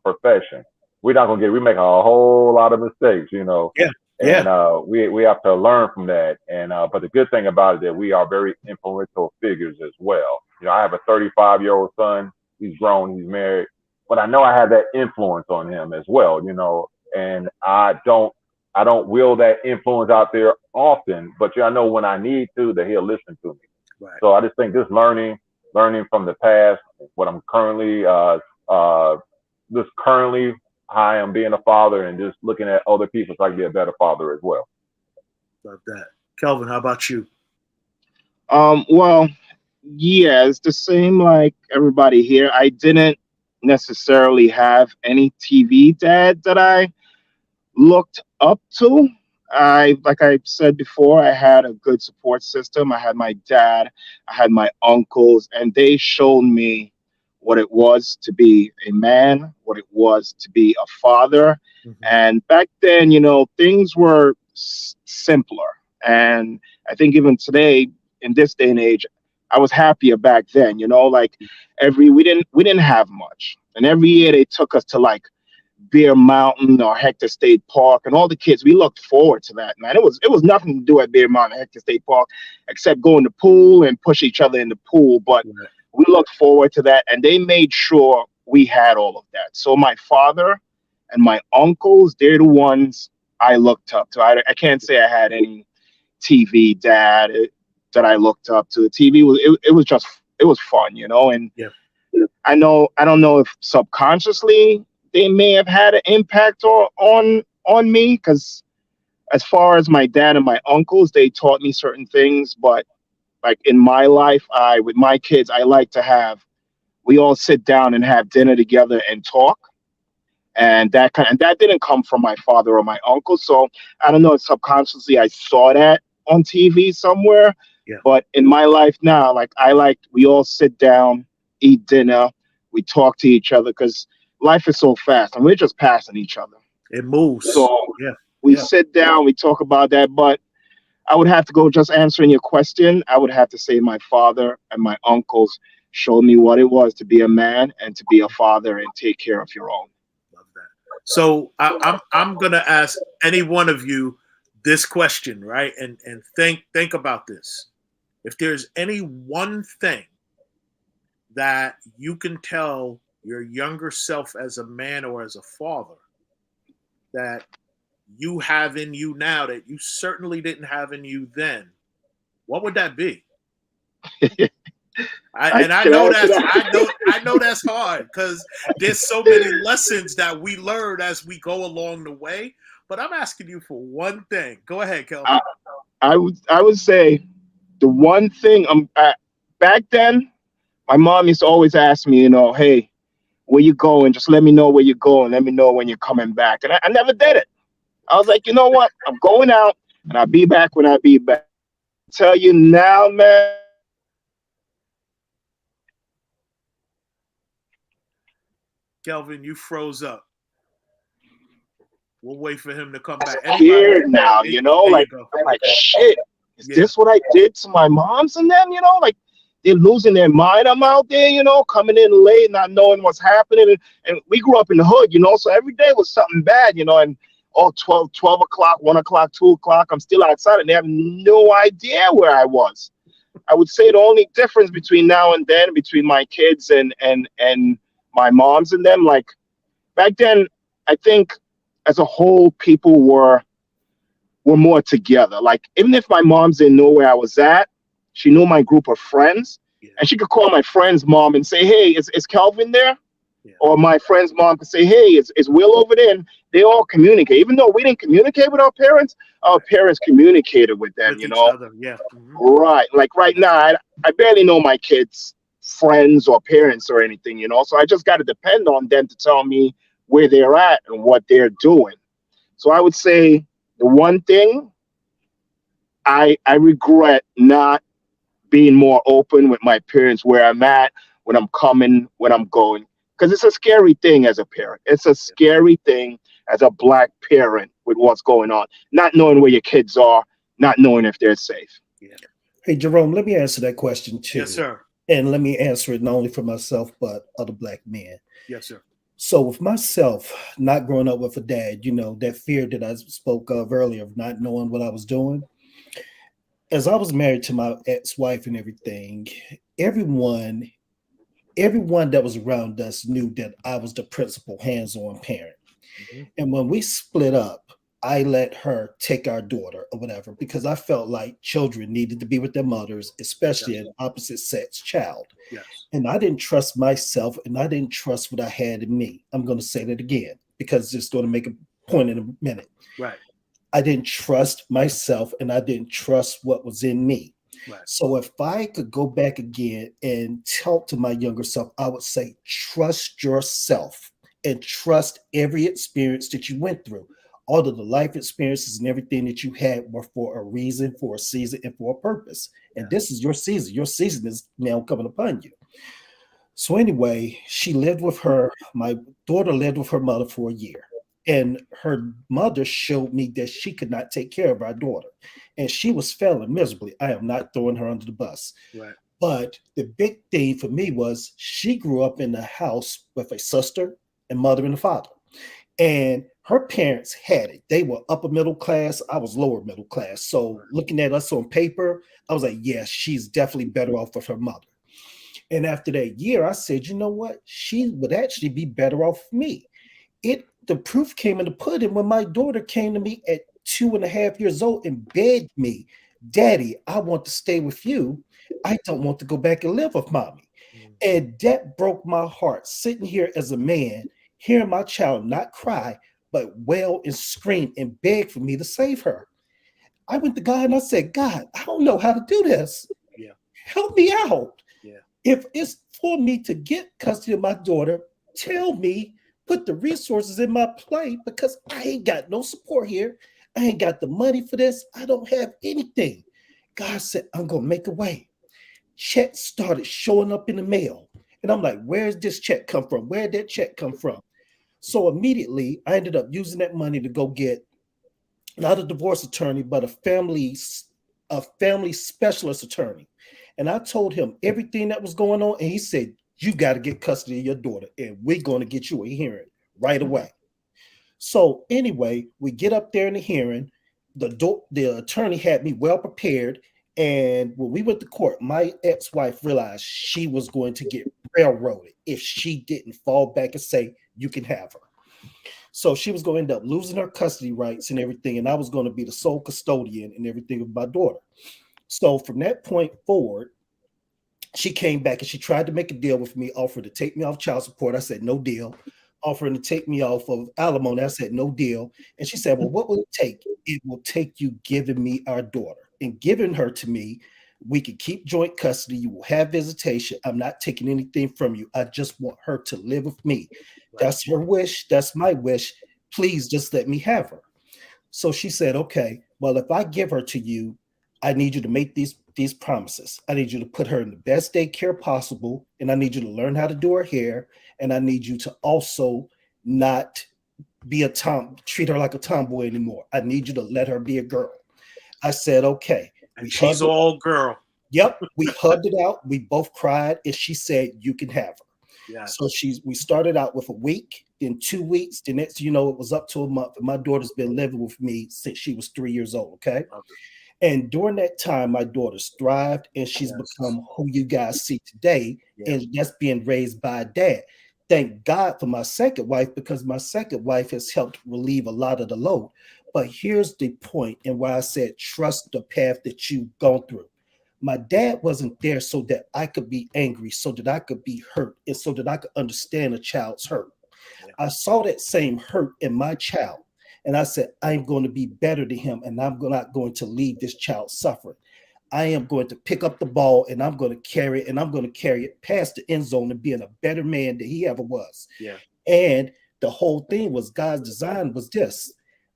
profession. We're not gonna we make a whole lot of mistakes, Yeah. And we have to learn from that. And but the good thing about it is that we are very influential figures as well. You know, I have a 35-year-old son. He's grown, he's married, but I know I have that influence on him as well. You know, and I don't will that influence out there often, but I know when I need to that he'll listen to me. Right. So I just think this learning from the past, what I'm currently just currently how I am being a father, and just looking at other people so I can be a better father as well. Love that. Kelvin, how about you? Well, yeah, it's the same like everybody here. I didn't necessarily have any TV dad that I looked up to. Like I said before, I had a good support system. I had my dad, I had my uncles, and they showed me what it was to be a man, what it was to be a father. Mm-hmm. And back then, you know, things were simpler. And I think even today, in this day and age, I was happier back then. You know, like we didn't have much, and every year they took us to like Bear Mountain or Hector State Park, and all the kids, we looked forward to that, man. It was nothing to do at Bear Mountain and Hector State Park except go in the pool and push each other in the pool. But we looked forward to that, and they made sure we had all of that. So my father and my uncles, they're the ones I looked up to. I can't say I had any TV dad that I looked up to. TV was fun, you know. And I don't know if subconsciously they may have had an impact on me, because as far as my dad and my uncles, they taught me certain things. But like in my life, with my kids, I like to we all sit down and have dinner together and talk. And that didn't come from my father or my uncle. So I don't know if subconsciously I saw that on TV somewhere. Yeah. But in my life now, we all sit down, eat dinner, we talk to each other, because life is so fast and we're just passing each other. It moves. So we sit down, we talk about that. But I would have to go, just answering your question, I would have to say my father and my uncles showed me what it was to be a man and to be a father and take care of your own. Love that. So I'm gonna ask any one of you this question, right? And think about this. If there's any one thing that you can tell your younger self as a man or as a father that you have in you now that you certainly didn't have in you then, what would that be? I know that's hard, because there's so many lessons that we learn as we go along the way. But I'm asking you for one thing. Go ahead, Kelvin. I would say the one thing. Back then, my mom used to always ask me, you know, hey, where you going? Just let me know where you're going. Let me know when you're coming back. And I never did it. I was like, you know what? I'm going out, and I'll be back when I be back. I tell you now, man. Kelvin, you froze up. We'll wait for him to come back. Here now, you know, like I'm like, shit. Is this what I did to my moms and them? You know, like they're losing their mind. I'm out there, you know, coming in late, not knowing what's happening. And we grew up in the hood, you know, so every day was something bad, you know, and all 12 o'clock, 1 o'clock, 2 o'clock, I'm still outside and they have no idea where I was. I would say the only difference between now and then, between my kids and my moms and them, like back then, I think as a whole, people were more together. Like even if my mom didn't know where I was at, she knew my group of friends, and she could call my friend's mom and say, hey, is Kelvin there? Yeah. Or my friend's mom could say, hey, is Will over there? And they all communicate. Even though we didn't communicate with our parents communicated with them, with you know? Other. Yeah. Mm-hmm. Right. Like right now, I barely know my kids' friends or parents or anything, you know? So I just got to depend on them to tell me where they're at and what they're doing. So I would say the one thing I regret not being more open with my parents, where I'm at, when I'm coming, when I'm going. Because it's a scary thing as a parent. It's a scary thing as a Black parent with what's going on. Not knowing where your kids are, not knowing if they're safe. Yeah. Hey, Jerome, let me answer that question too. Yes, sir. And let me answer it not only for myself, but other Black men. Yes, sir. So with myself, not growing up with a dad, that fear that I spoke of earlier of not knowing what I was doing. As I was married to my ex-wife and everything, everyone, everyone that was around us knew that I was the principal hands-on parent. Mhm. And when we split up, I let her take our daughter or whatever because I felt like children needed to be with their mothers, especially Yes. an opposite sex child. Yes. And I didn't trust myself and I didn't trust what I had in me. I'm going to say that again because it's going to make a point in a minute. Right. I didn't trust myself and I didn't trust what was in me. Right. So if I could go back again and talk to my younger self, I would say, trust yourself and trust every experience that you went through. All of the life experiences and everything that you had were for a reason, for a season, and for a purpose. And this is your season. Your season is now coming upon you. So anyway, she lived with her, my daughter lived with her mother for a year. And her mother showed me that she could not take care of our daughter. And she was failing miserably. I am not throwing her under the bus. Right. But the big thing for me was she grew up in a house with a sister and mother and a father. And her parents had it. They were upper middle class. I was lower middle class. So looking at us on paper, I was like, yes, she's definitely better off with her mother. And after that year, I said, you know what? She would actually be better off with me. The proof came in the pudding when my daughter came to me at 2.5 years old and begged me, Daddy, I want to stay with you. I don't want to go back and live with mommy. Mm. And that broke my heart sitting here as a man, hearing my child not cry, but wail and scream and beg for me to save her. I went to God and I said, God, I don't know how to do this. Yeah. Help me out. Yeah. If it's for me to get custody of my daughter, tell me, put the resources in my plate because I ain't got no support here. I ain't got the money for this. I don't have anything. God said, I'm going to make a way. Checks started showing up in the mail. And I'm like, where's this check come from? Where did that check come from? So immediately I ended up using that money to go get not a divorce attorney, but a family specialist attorney. And I told him everything that was going on. And he said, you got to get custody of your daughter and we're going to get you a hearing right away. So anyway, we get up there in the hearing. The attorney had me well prepared. And when we went to court, my ex-wife realized she was going to get railroaded if she didn't fall back and say, you can have her. So she was going to end up losing her custody rights and everything. And I was going to be the sole custodian and everything of my daughter. So from that point forward, she came back and she tried to make a deal with me, offered to take me off child support. I said, no deal. Offering to take me off of alimony. I said, no deal. And she said, well, what will it take? It will take you giving me our daughter and giving her to me. We can keep joint custody. You will have visitation. I'm not taking anything from you. I just want her to live with me. Right. That's her wish. That's my wish. Please just let me have her. So she said, okay, well, if I give her to you, I need you to make these promises. I need you to put her in the best daycare possible, and I need you to learn how to do her hair, and I need you to also not be treat her like a tomboy anymore. I need you to let her be a girl. I said, okay. And she's all girl. Yep. We hugged it out. We both cried, and she said, you can have her. Yes. So we started out with a week, then 2 weeks. The next, it was up to a month. And my daughter's been living with me since she was 3 years old. Okay. And during that time, my daughter's thrived and she's become who you guys see today. Yeah. And that's being raised by a dad. Thank God for my second wife, because my second wife has helped relieve a lot of the load. But here's the point, and why I said trust the path that you've gone through. My dad wasn't there so that I could be angry, so that I could be hurt, and so that I could understand a child's hurt. Yeah. I saw that same hurt in my child. And I said, I'm going to be better than him, and I'm not going to leave this child suffering. I am going to pick up the ball, and I'm going to carry it, and I'm going to carry it past the end zone and being a better man than he ever was. Yeah. And the whole thing was God's design was this.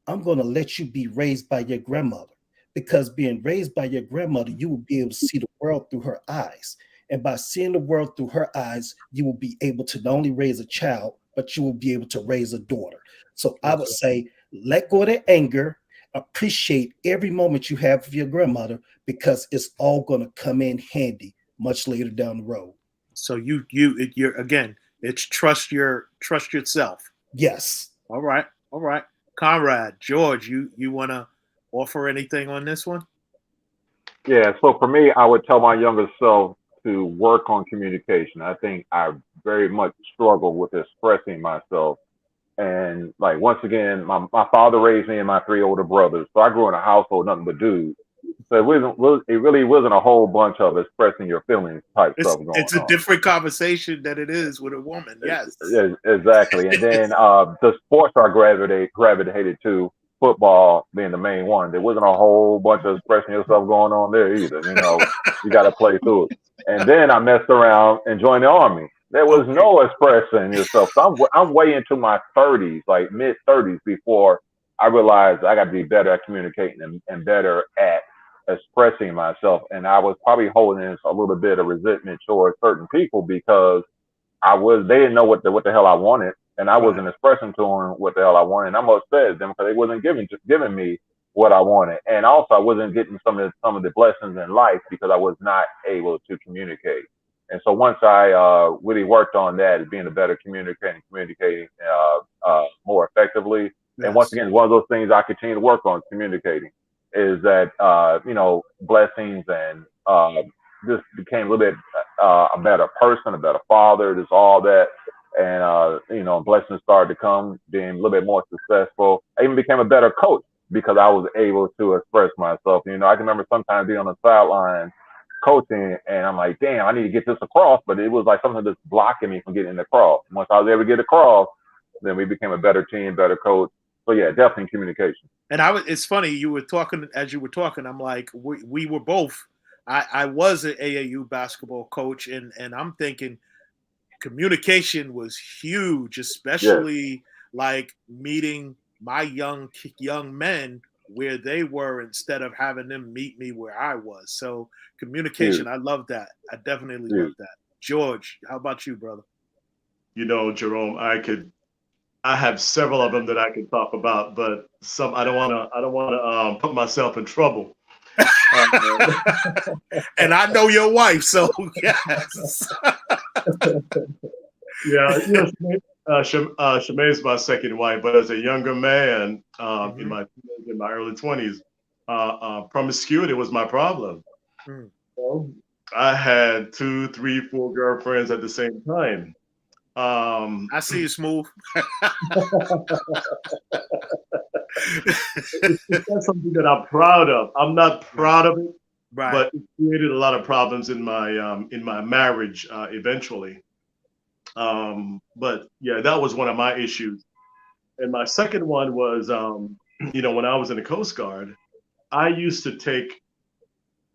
I'm going to let you be raised by your grandmother, because being raised by your grandmother, you will be able to see the world through her eyes. And by seeing the world through her eyes, you will be able to not only raise a child, but you will be able to raise a daughter. So I would say, let go of that anger, appreciate every moment you have with your grandmother, because it's all going to come in handy much later down the road. So you're again, It's trust yourself. Yes. All right. Conrad, George, you want to offer anything on this one? Yeah, so for me, I would tell my younger self to work on communication. I think I very much struggle with expressing myself. And like once again, my father raised me and my three older brothers. So I grew in a household nothing but dudes. So it really wasn't a whole bunch of expressing your feelings type stuff going It's a on. different conversation than it is with a woman. Yes. Yeah, exactly. And then the sports I gravitated to, football being the main one. There wasn't a whole bunch of expressing yourself going on there either. You got to play through it. And then I messed around and joined the army. There was Okay. no expressing yourself. So I'm way into my 30s, like mid 30s, before I realized I got to be better at communicating and better at expressing myself. And I was probably holding a little bit of resentment towards certain people because they didn't know what the hell I wanted, and I wasn't expressing to them what the hell I wanted. And I'm upset at them because they wasn't giving me what I wanted, and also I wasn't getting some of the blessings in life because I was not able to communicate. And so once I really worked on that, being a better communicator, communicating more effectively, and once Yes. again, one of those things I continue to work on communicating is that blessings and just became a little bit a better person, a better father, just all that. And, blessings started to come, being a little bit more successful. I even became a better coach because I was able to express myself. I can remember sometimes being on the sideline coaching and I'm like, damn, I need to get this across. But it was like something that's blocking me from getting across. Once I was able to get across, then we became a better team, better coach. So yeah, definitely communication. And it's funny, as you were talking, I'm like, we were both, I was an AAU basketball coach, and I'm thinking communication was huge, Yes, especially like meeting my young men where they were instead of having them meet me where I was. So communication, huge, I love that. I definitely love huge. that. George, how about you, brother? Jerome, I have several of them that I could talk about, but some I don't want to put myself in trouble. Uh, And I know your wife, so yes. yeah, Shemay is my second wife, but as a younger man, Mhm. in my early 20s, promiscuity was my problem. Mm. Well, I had two, three, four girlfriends at the same time. I see you, Smooth. That's something that I'm proud of. I'm not proud of it, Right. but it created a lot of problems in my marriage eventually. But yeah, that was one of my issues. And my second one was, when I was in the Coast Guard, I used to take.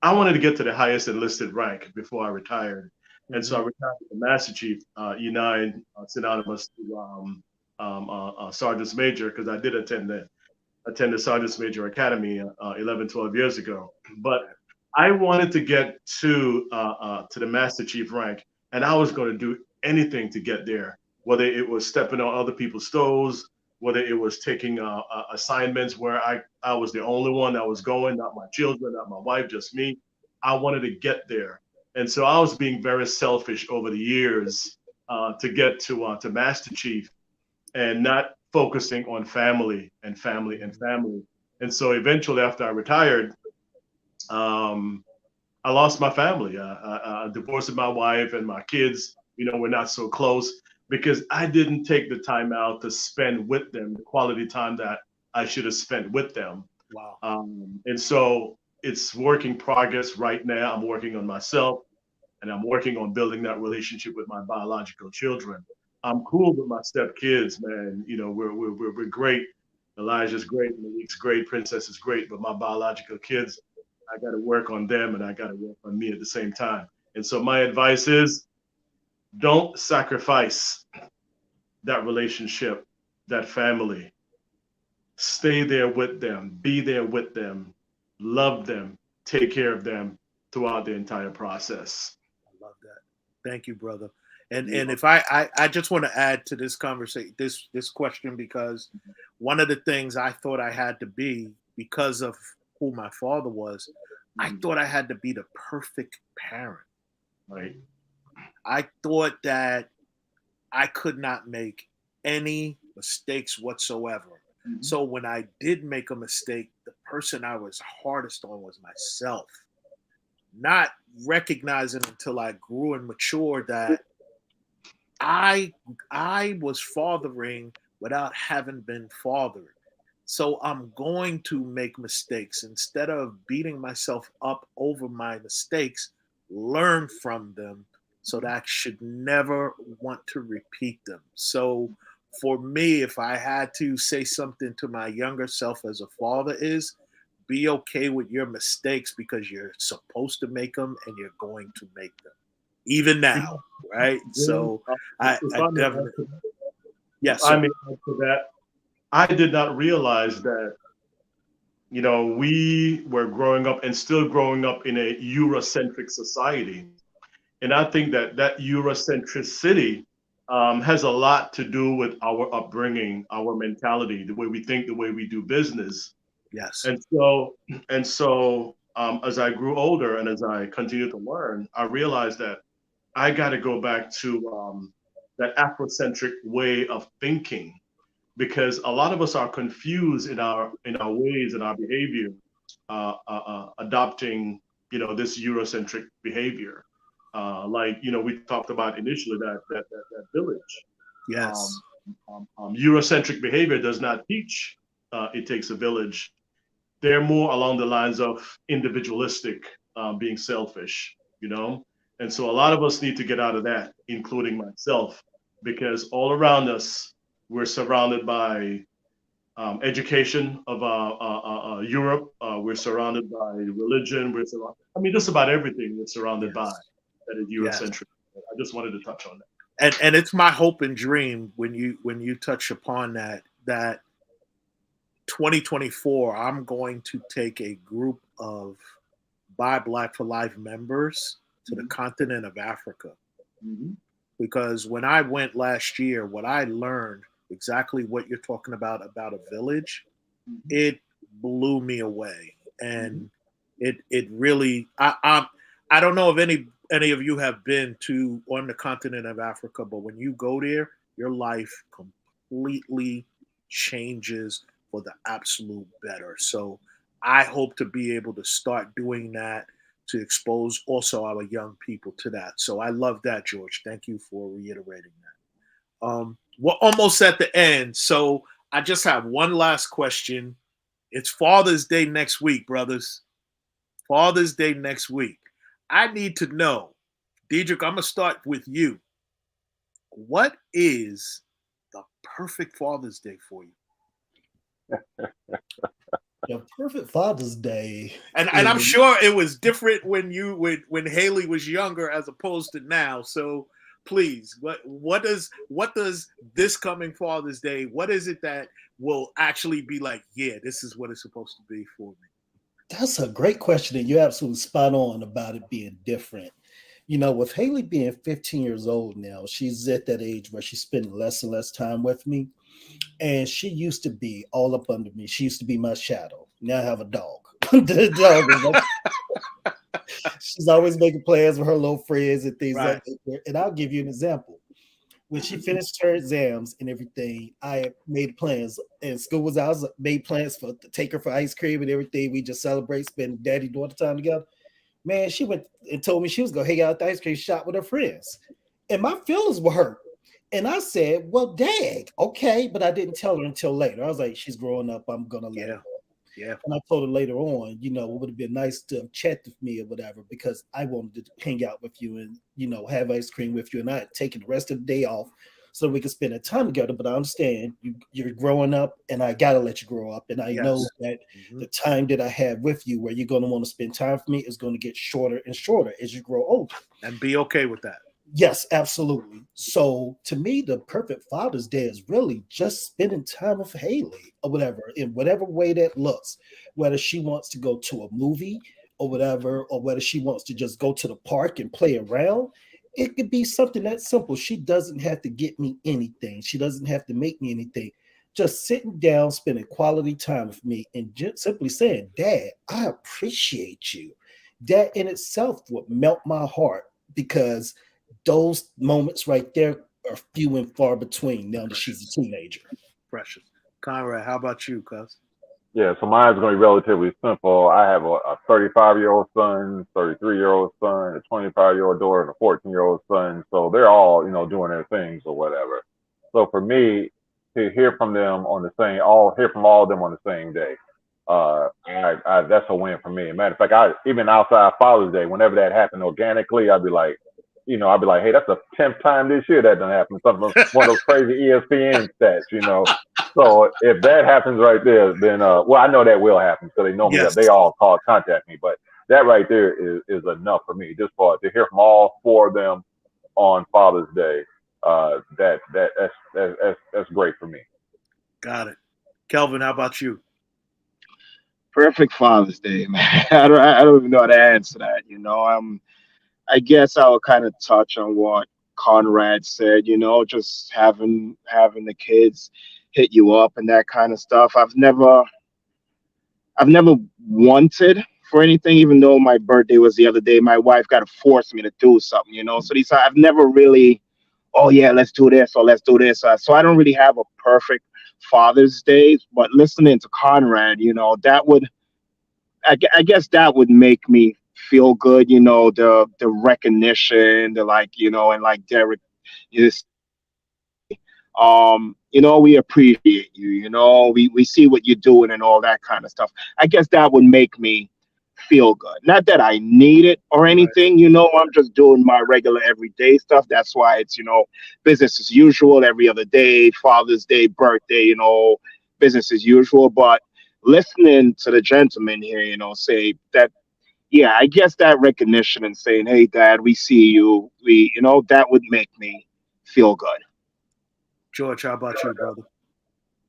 I wanted to get to the highest enlisted rank before I retired, and so I Mhm. retired as a Master Chief, E9, synonymous to Sergeant's Major, because I did attend the Sergeant's Major Academy 11, 12 years ago. But I wanted to get to the Master Chief rank, and I was going to do anything to get there, whether it was stepping on other people's toes, whether it was taking assignments where I was the only one that was going, not my children, not my wife, just me. I wanted to get there. And so I was being very selfish over the years to get to Master Chief and not focusing on family and family and family. And so eventually, after I retired, um, I lost my family. I divorced my wife and my kids. We're not so close because I didn't take the time out to spend with them the quality time that I should have spent with them. Wow. And so it's work in progress right now. I'm working on myself and I'm working on building that relationship with my biological children. I'm cool with my step kids, man. We're great. Elijah's great, Malik's great, Princess is great, but my biological kids, I got to work on them and I got to work on me at the same time. And so my advice is don't sacrifice that relationship, that family. Stay there with them, be there with them, love them, take care of them throughout the entire process. I love that. Thank you, brother. And if I just want to add to this conversation, this question, because one of the things I thought I had to be because of who my father was, I thought I had to be the perfect parent. Right. I thought that I could not make any mistakes whatsoever. So when I did make a mistake, the person I was hardest on was myself, not recognizing until I grew and matured that I I was fathering without having been fathered. So I'm going to make mistakes. Instead of beating myself up over my mistakes, learn from them so that I should never want to repeat them. So for me, if I had to say something to my younger self as a father is be okay with your mistakes because you're supposed to make them and you're going to make them. Even now, right? So I I may add definitely to that, if yes, I sir. may add to that, I did not realize that, we were growing up and still growing up in a Eurocentric society. And I think that that Eurocentricity has a lot to do with our upbringing, our mentality, the way we think, the way we do business. Yes. And so as I grew older and as I continued to learn, I realized that I got to go back to that Afrocentric way of thinking, because a lot of us are confused in our ways and our behavior, adopting this Eurocentric behavior. Like we talked about initially, that village. Yes. Um, Eurocentric behavior does not teach it takes a village. They're more along the lines of individualistic, being selfish, you know? And so a lot of us need to get out of that, including myself, because all around us, we're surrounded by education of Europe. We're surrounded by religion. I mean, just about everything we're surrounded by Yes. that is Yes. Eurocentric. I just wanted to touch on that. And it's my hope and dream when you touch upon that 2024 I'm going to take a group of Buy Black for Life members to the continent of Africa, Mm-hmm. because when I went last year, what I learned exactly what you're talking about a village, Mm-hmm. it blew me away, Mm-hmm. and it really I don't know if any of you have been to on the continent of Africa, but when you go there, your life completely changes for the absolute better. So I hope to be able to start doing that to expose also our young people to that. So I love that, George. Thank you for reiterating that. We're almost at the end, so I just have one last question. It's Father's Day next week, brothers. Father's Day next week. I need to know, Diedrich, I'm gonna start with you. What is the perfect Father's Day for you? The perfect Father's Day And I'm is sure it was different when Haley was younger as opposed to now. So please, what does this coming Father's Day? What is it that will actually be like? Yeah, this is what it's supposed to be for me. that's a great question, and you're absolutely spot on about it being different. With Haley being 15 years old now, she's at that age where she's spending less and less time with me. And she used to be all up under me. She used to be my shadow. Now I have a dog. The dog is she's always making plans with her little friends and things Right. like that. And I'll give you an example. When she finished her exams and everything, I made plans. And school was out, I made plans to take her for ice cream and everything. We just celebrate, spend daddy daughter time together. Man, she went and told me she was gonna hang out at the ice cream shop with her friends. And my feelings were hurt. And I said, well, dag, okay, but I didn't tell her until later. I was like, she's growing up, I'm gonna let her Yeah. go. Yeah. And I told her later on, it would have been nice to have chat with me or whatever, because I wanted to hang out with you and, have ice cream with you. And I had taken the rest of the day off so we could spend a time together. But I understand you're growing up and I got to let you grow up. And I know Yes. that Mm-hmm. the time that I have with you where you're going to want to spend time with me is going to get shorter and shorter as you grow older. And be okay with that. Yes, absolutely. So to me, the perfect Father's Day is really just spending time with Haley or whatever, in whatever way that looks, whether she wants to go to a movie or whatever, or whether she wants to just go to the park and play around. It could be something that simple. She doesn't have to get me anything. She doesn't have to make me anything. Just sitting down, spending quality time with me, and just simply saying, Dad, I appreciate you. That in itself would melt my heart, because those moments right there are few and far between now that she's a teenager. Precious. Conrad, how about you, cuz? Yeah, so mine's going to be relatively simple. I have a 35-year-old son, 33-year-old son, a 25-year-old daughter, and a 14-year-old son. So they're all, doing their things or whatever. So for me, to hear from them on the same, hear from all of them on the same day, that's a win for me. Matter of fact, even outside Father's Day, whenever that happened organically, I'd be like, hey, that's the 10th time this year that done happened. Something, one of those crazy ESPN stats. So if that happens right there, then well, I know that will happen. So Yes. they all contact me, but that right there is enough for me. Just to hear from all four of them on Father's Day, that's great for me. Got it. Kelvin, how about you? Perfect Father's Day, man. I don't even know how to answer that. I guess I would kind of touch on what Conrad said. Just having the kids hit you up and that kind of stuff. I've never wanted for anything, even though my birthday was the other day. My wife got to force me to do something. So I've never really, oh yeah, let's do this or let's do this. So I don't really have a perfect Father's Day. But listening to Conrad, that would, I guess that would make me feel good. The recognition, and like Derek is, we appreciate you. We see what you're doing and all that kind of stuff. I guess that would make me feel good. Not that I need it or anything. I'm just doing my regular everyday stuff. That's why it's business as usual every other day. Father's Day, birthday, business as usual. But listening to the gentleman here, say that, yeah, I guess that recognition and saying, hey, Dad, we see you. That would make me feel good. George, how about you, brother?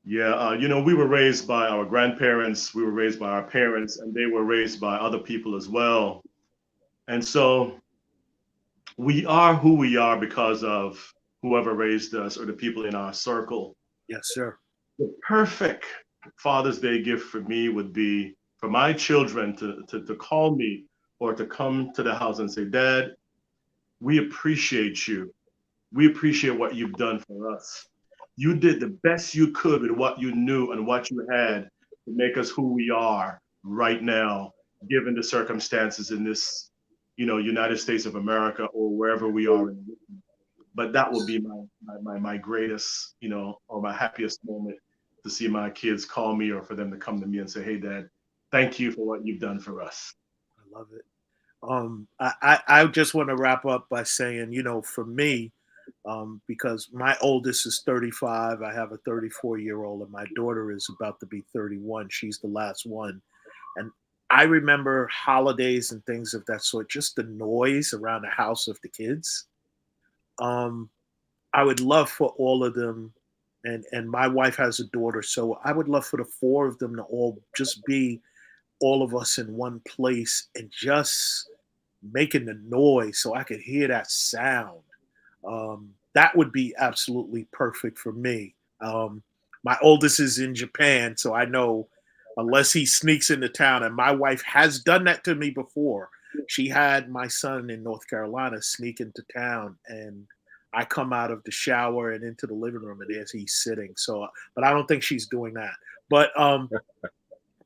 Yeah, we were raised by our grandparents, we were raised by our parents, and they were raised by other people as well. And so we are who we are because of whoever raised us or the people in our circle. Yes, sir. The perfect Father's Day gift for me would be for my children to call me or to come to the house and say, Dad, we appreciate you. We appreciate what you've done for us. You did the best you could with what you knew and what you had to make us who we are right now, given the circumstances in this, United States of America or wherever we are in. But that would be my greatest, or my happiest moment, to see my kids call me or for them to come to me and say, hey, Dad, thank you for what you've done for us. I love it. I just want to wrap up by saying, for me, because my oldest is 35, I have a 34-year-old, and my daughter is about to be 31. She's the last one. And I remember holidays and things of that sort, just the noise around the house of the kids. I would love for all of them, and my wife has a daughter, so I would love for the four of them to all just be all of us in one place and just making the noise so I could hear that sound. That would be absolutely perfect for me. My oldest is in Japan, so I know unless he sneaks into town, and my wife has done that to me before. She had my son in North Carolina sneak into town, and I come out of the shower and into the living room, and there's he's sitting. So, but I don't think she's doing that. But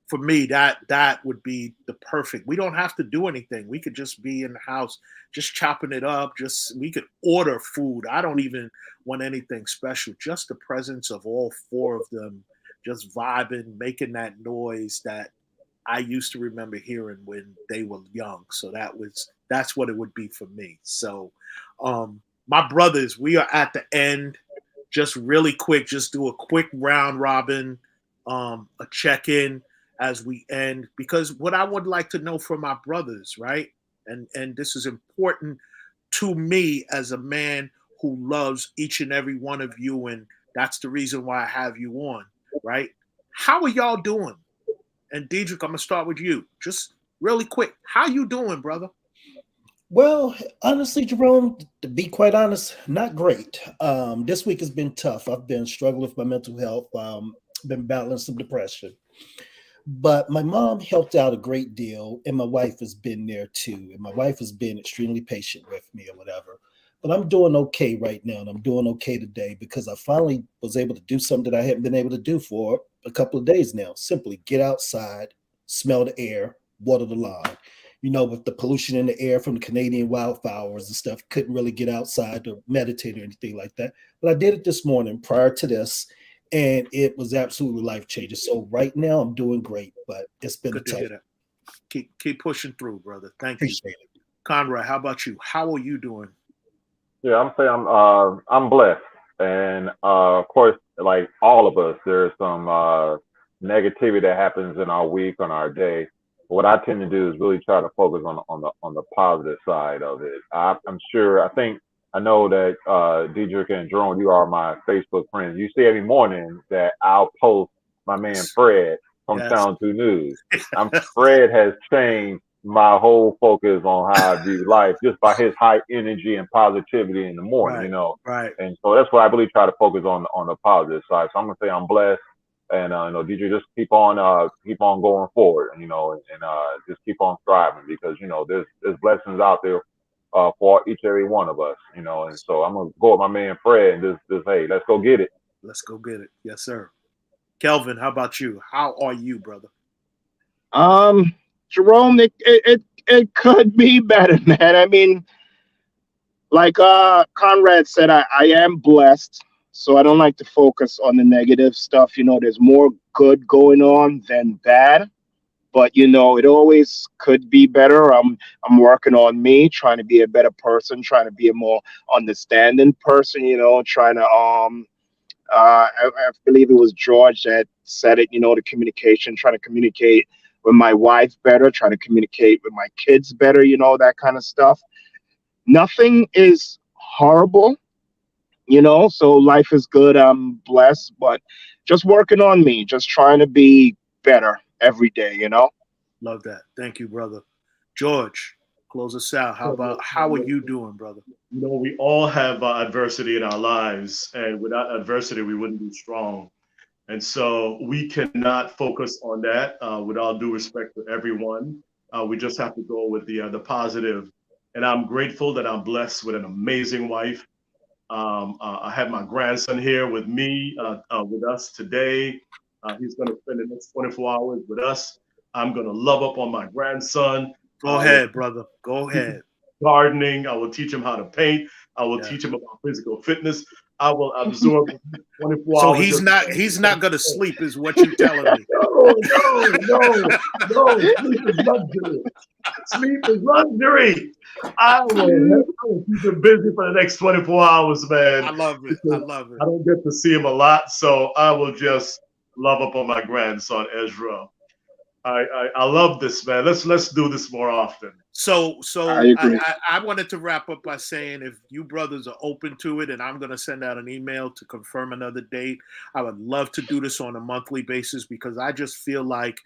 for me, that would be the perfect. We don't have to do anything. We could just be in the house, just chopping it up. Just we could order food. I don't even want anything special. Just the presence of all four of them, just vibing, making that noise that I used to remember hearing when they were young. So that's what it would be for me. So, my brothers, we are at the end. Just really quick, just do a quick round robin, a check in as we end, because what I would like to know from my brothers, right? And this is important to me as a man who loves each and every one of you, and that's the reason why I have you on, right? How are y'all doing? And Diedrich, I'm gonna start with you. Just really quick, how you doing, brother? Well, honestly, Jerome, to be quite honest, not great. This week has been tough. I've been struggling with my mental health. Been battling some depression. But my mom helped out a great deal, and my wife has been there too. And my wife has been extremely patient with me or whatever. But I'm doing okay right now, and I'm doing okay today because I finally was able to do something that I hadn't been able to do for a couple of days now. Simply get outside, smell the air, water the lawn. You know, with the pollution in the air from the Canadian wildfires and stuff, couldn't really get outside to meditate or anything like that. But I did it this morning prior to this, and it was absolutely life changing. So right now I'm doing great, but it's been Good to tough. hear that. Keep pushing through, brother. Thank you. Appreciate it. Conrad, how about you? How are you doing? Yeah, I'm saying I'm blessed, and of course, like all of us, there's some negativity that happens in our week, on our day. What I tend to do is really try to focus on the positive side of it. I'm sure. I know that Diedrich and Jerome, you are my Facebook friends. You see every morning that I'll post my man Fred from Yes. Sound 2 News. Fred has changed my whole focus on how I view life just by his high energy and positivity in the morning, Right. you know. Right. And so that's why I really try to focus on the positive side. So I'm gonna say I'm blessed, and you know, DJ, just keep on going forward, you know, and just keep on striving, because you know there's blessings out there for each and every one of us, you know. And so I'm gonna go with my man Fred and just hey, let's go get it. Let's go get it. Yes, sir. Kelvin, how about you? How are you, brother? Jerome, it could be better, man. I mean, like Conrad said, I am blessed, so I don't like to focus on the negative stuff. You know, there's more good going on than bad, but you know, it always could be better. I'm working on me, trying to be a better person, trying to be a more understanding person. You know, trying to I believe it was George that said it. You know, the communication, trying to communicate with my wife better, trying to communicate with my kids better. You know, that kind of stuff. Nothing is horrible, you know, so life is good. I'm blessed, but just working on me, just trying to be better every day, you know. Love that. Thank you, brother. George, close us out. How are you doing, brother? You know, we all have adversity in our lives, and without adversity, we wouldn't be strong. And so we cannot focus on that. With all due respect to everyone, we just have to go with the positive. And I'm grateful that I'm blessed with an amazing wife. I have my grandson here with me, with us today. He's going to spend the next 24 hours with us. I'm going to love up on my grandson. Go ahead, brother. Go ahead. Gardening. I will teach him how to paint. I will Yeah. teach him about physical fitness. I will absorb 24 So hours. he's not gonna sleep, is what you're telling me. No. Sleep is luxury. Sleep is luxury. I will keep him busy for the next 24 hours, man. I love it. I love it. I don't get to see him a lot, so I will just love up on my grandson Ezra. I love this, man. Let's do this more often. So I agree. I wanted to wrap up by saying, if you brothers are open to it, and I'm going to send out an email to confirm another date, I would love to do this on a monthly basis, because I just feel like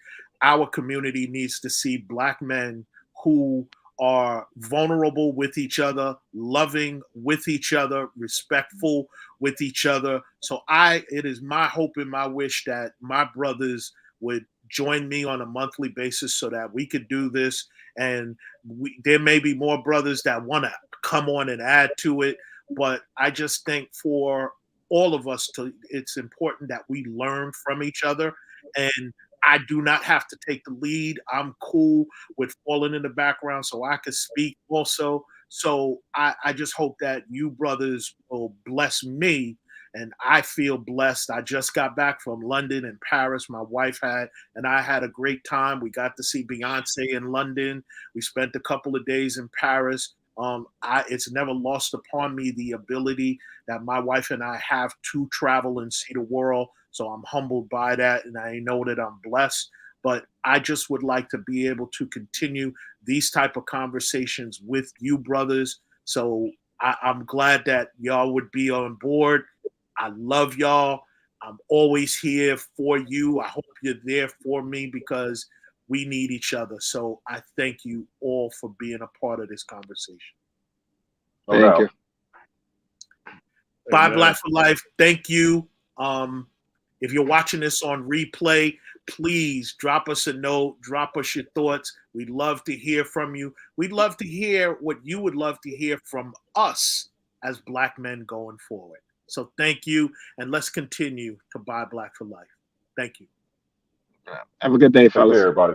our community needs to see Black men who are vulnerable with each other, loving with each other, respectful with each other. So it is my hope and my wish that my brothers would join me on a monthly basis so that we could do this. And there may be more brothers that want to come on and add to it, but I just think for all of us it's important that we learn from each other. And I do not have to take the lead. I'm cool with falling in the background so I could speak also. So I just hope that you brothers will bless me, and I feel blessed. I just got back from London and Paris. My wife and I had a great time. We got to see Beyonce in London. We spent a couple of days in Paris. It's never lost upon me the ability that my wife and I have to travel and see the world. So I'm humbled by that, and I know that I'm blessed. But I just would like to be able to continue these type of conversations with you brothers. So I'm glad that y'all would be on board. I love y'all. I'm always here for you. I hope you're there for me, because we need each other. So I thank you all for being a part of this conversation. Thank you. BuyBlack4Life, thank you. If you're watching this on replay, please drop us a note, drop us your thoughts. We'd love to hear from you. We'd love to hear what you would love to hear from us as Black men going forward. So thank you, and let's continue to buy Black for life. Thank you. Have a good day, Take fellas. care, everybody.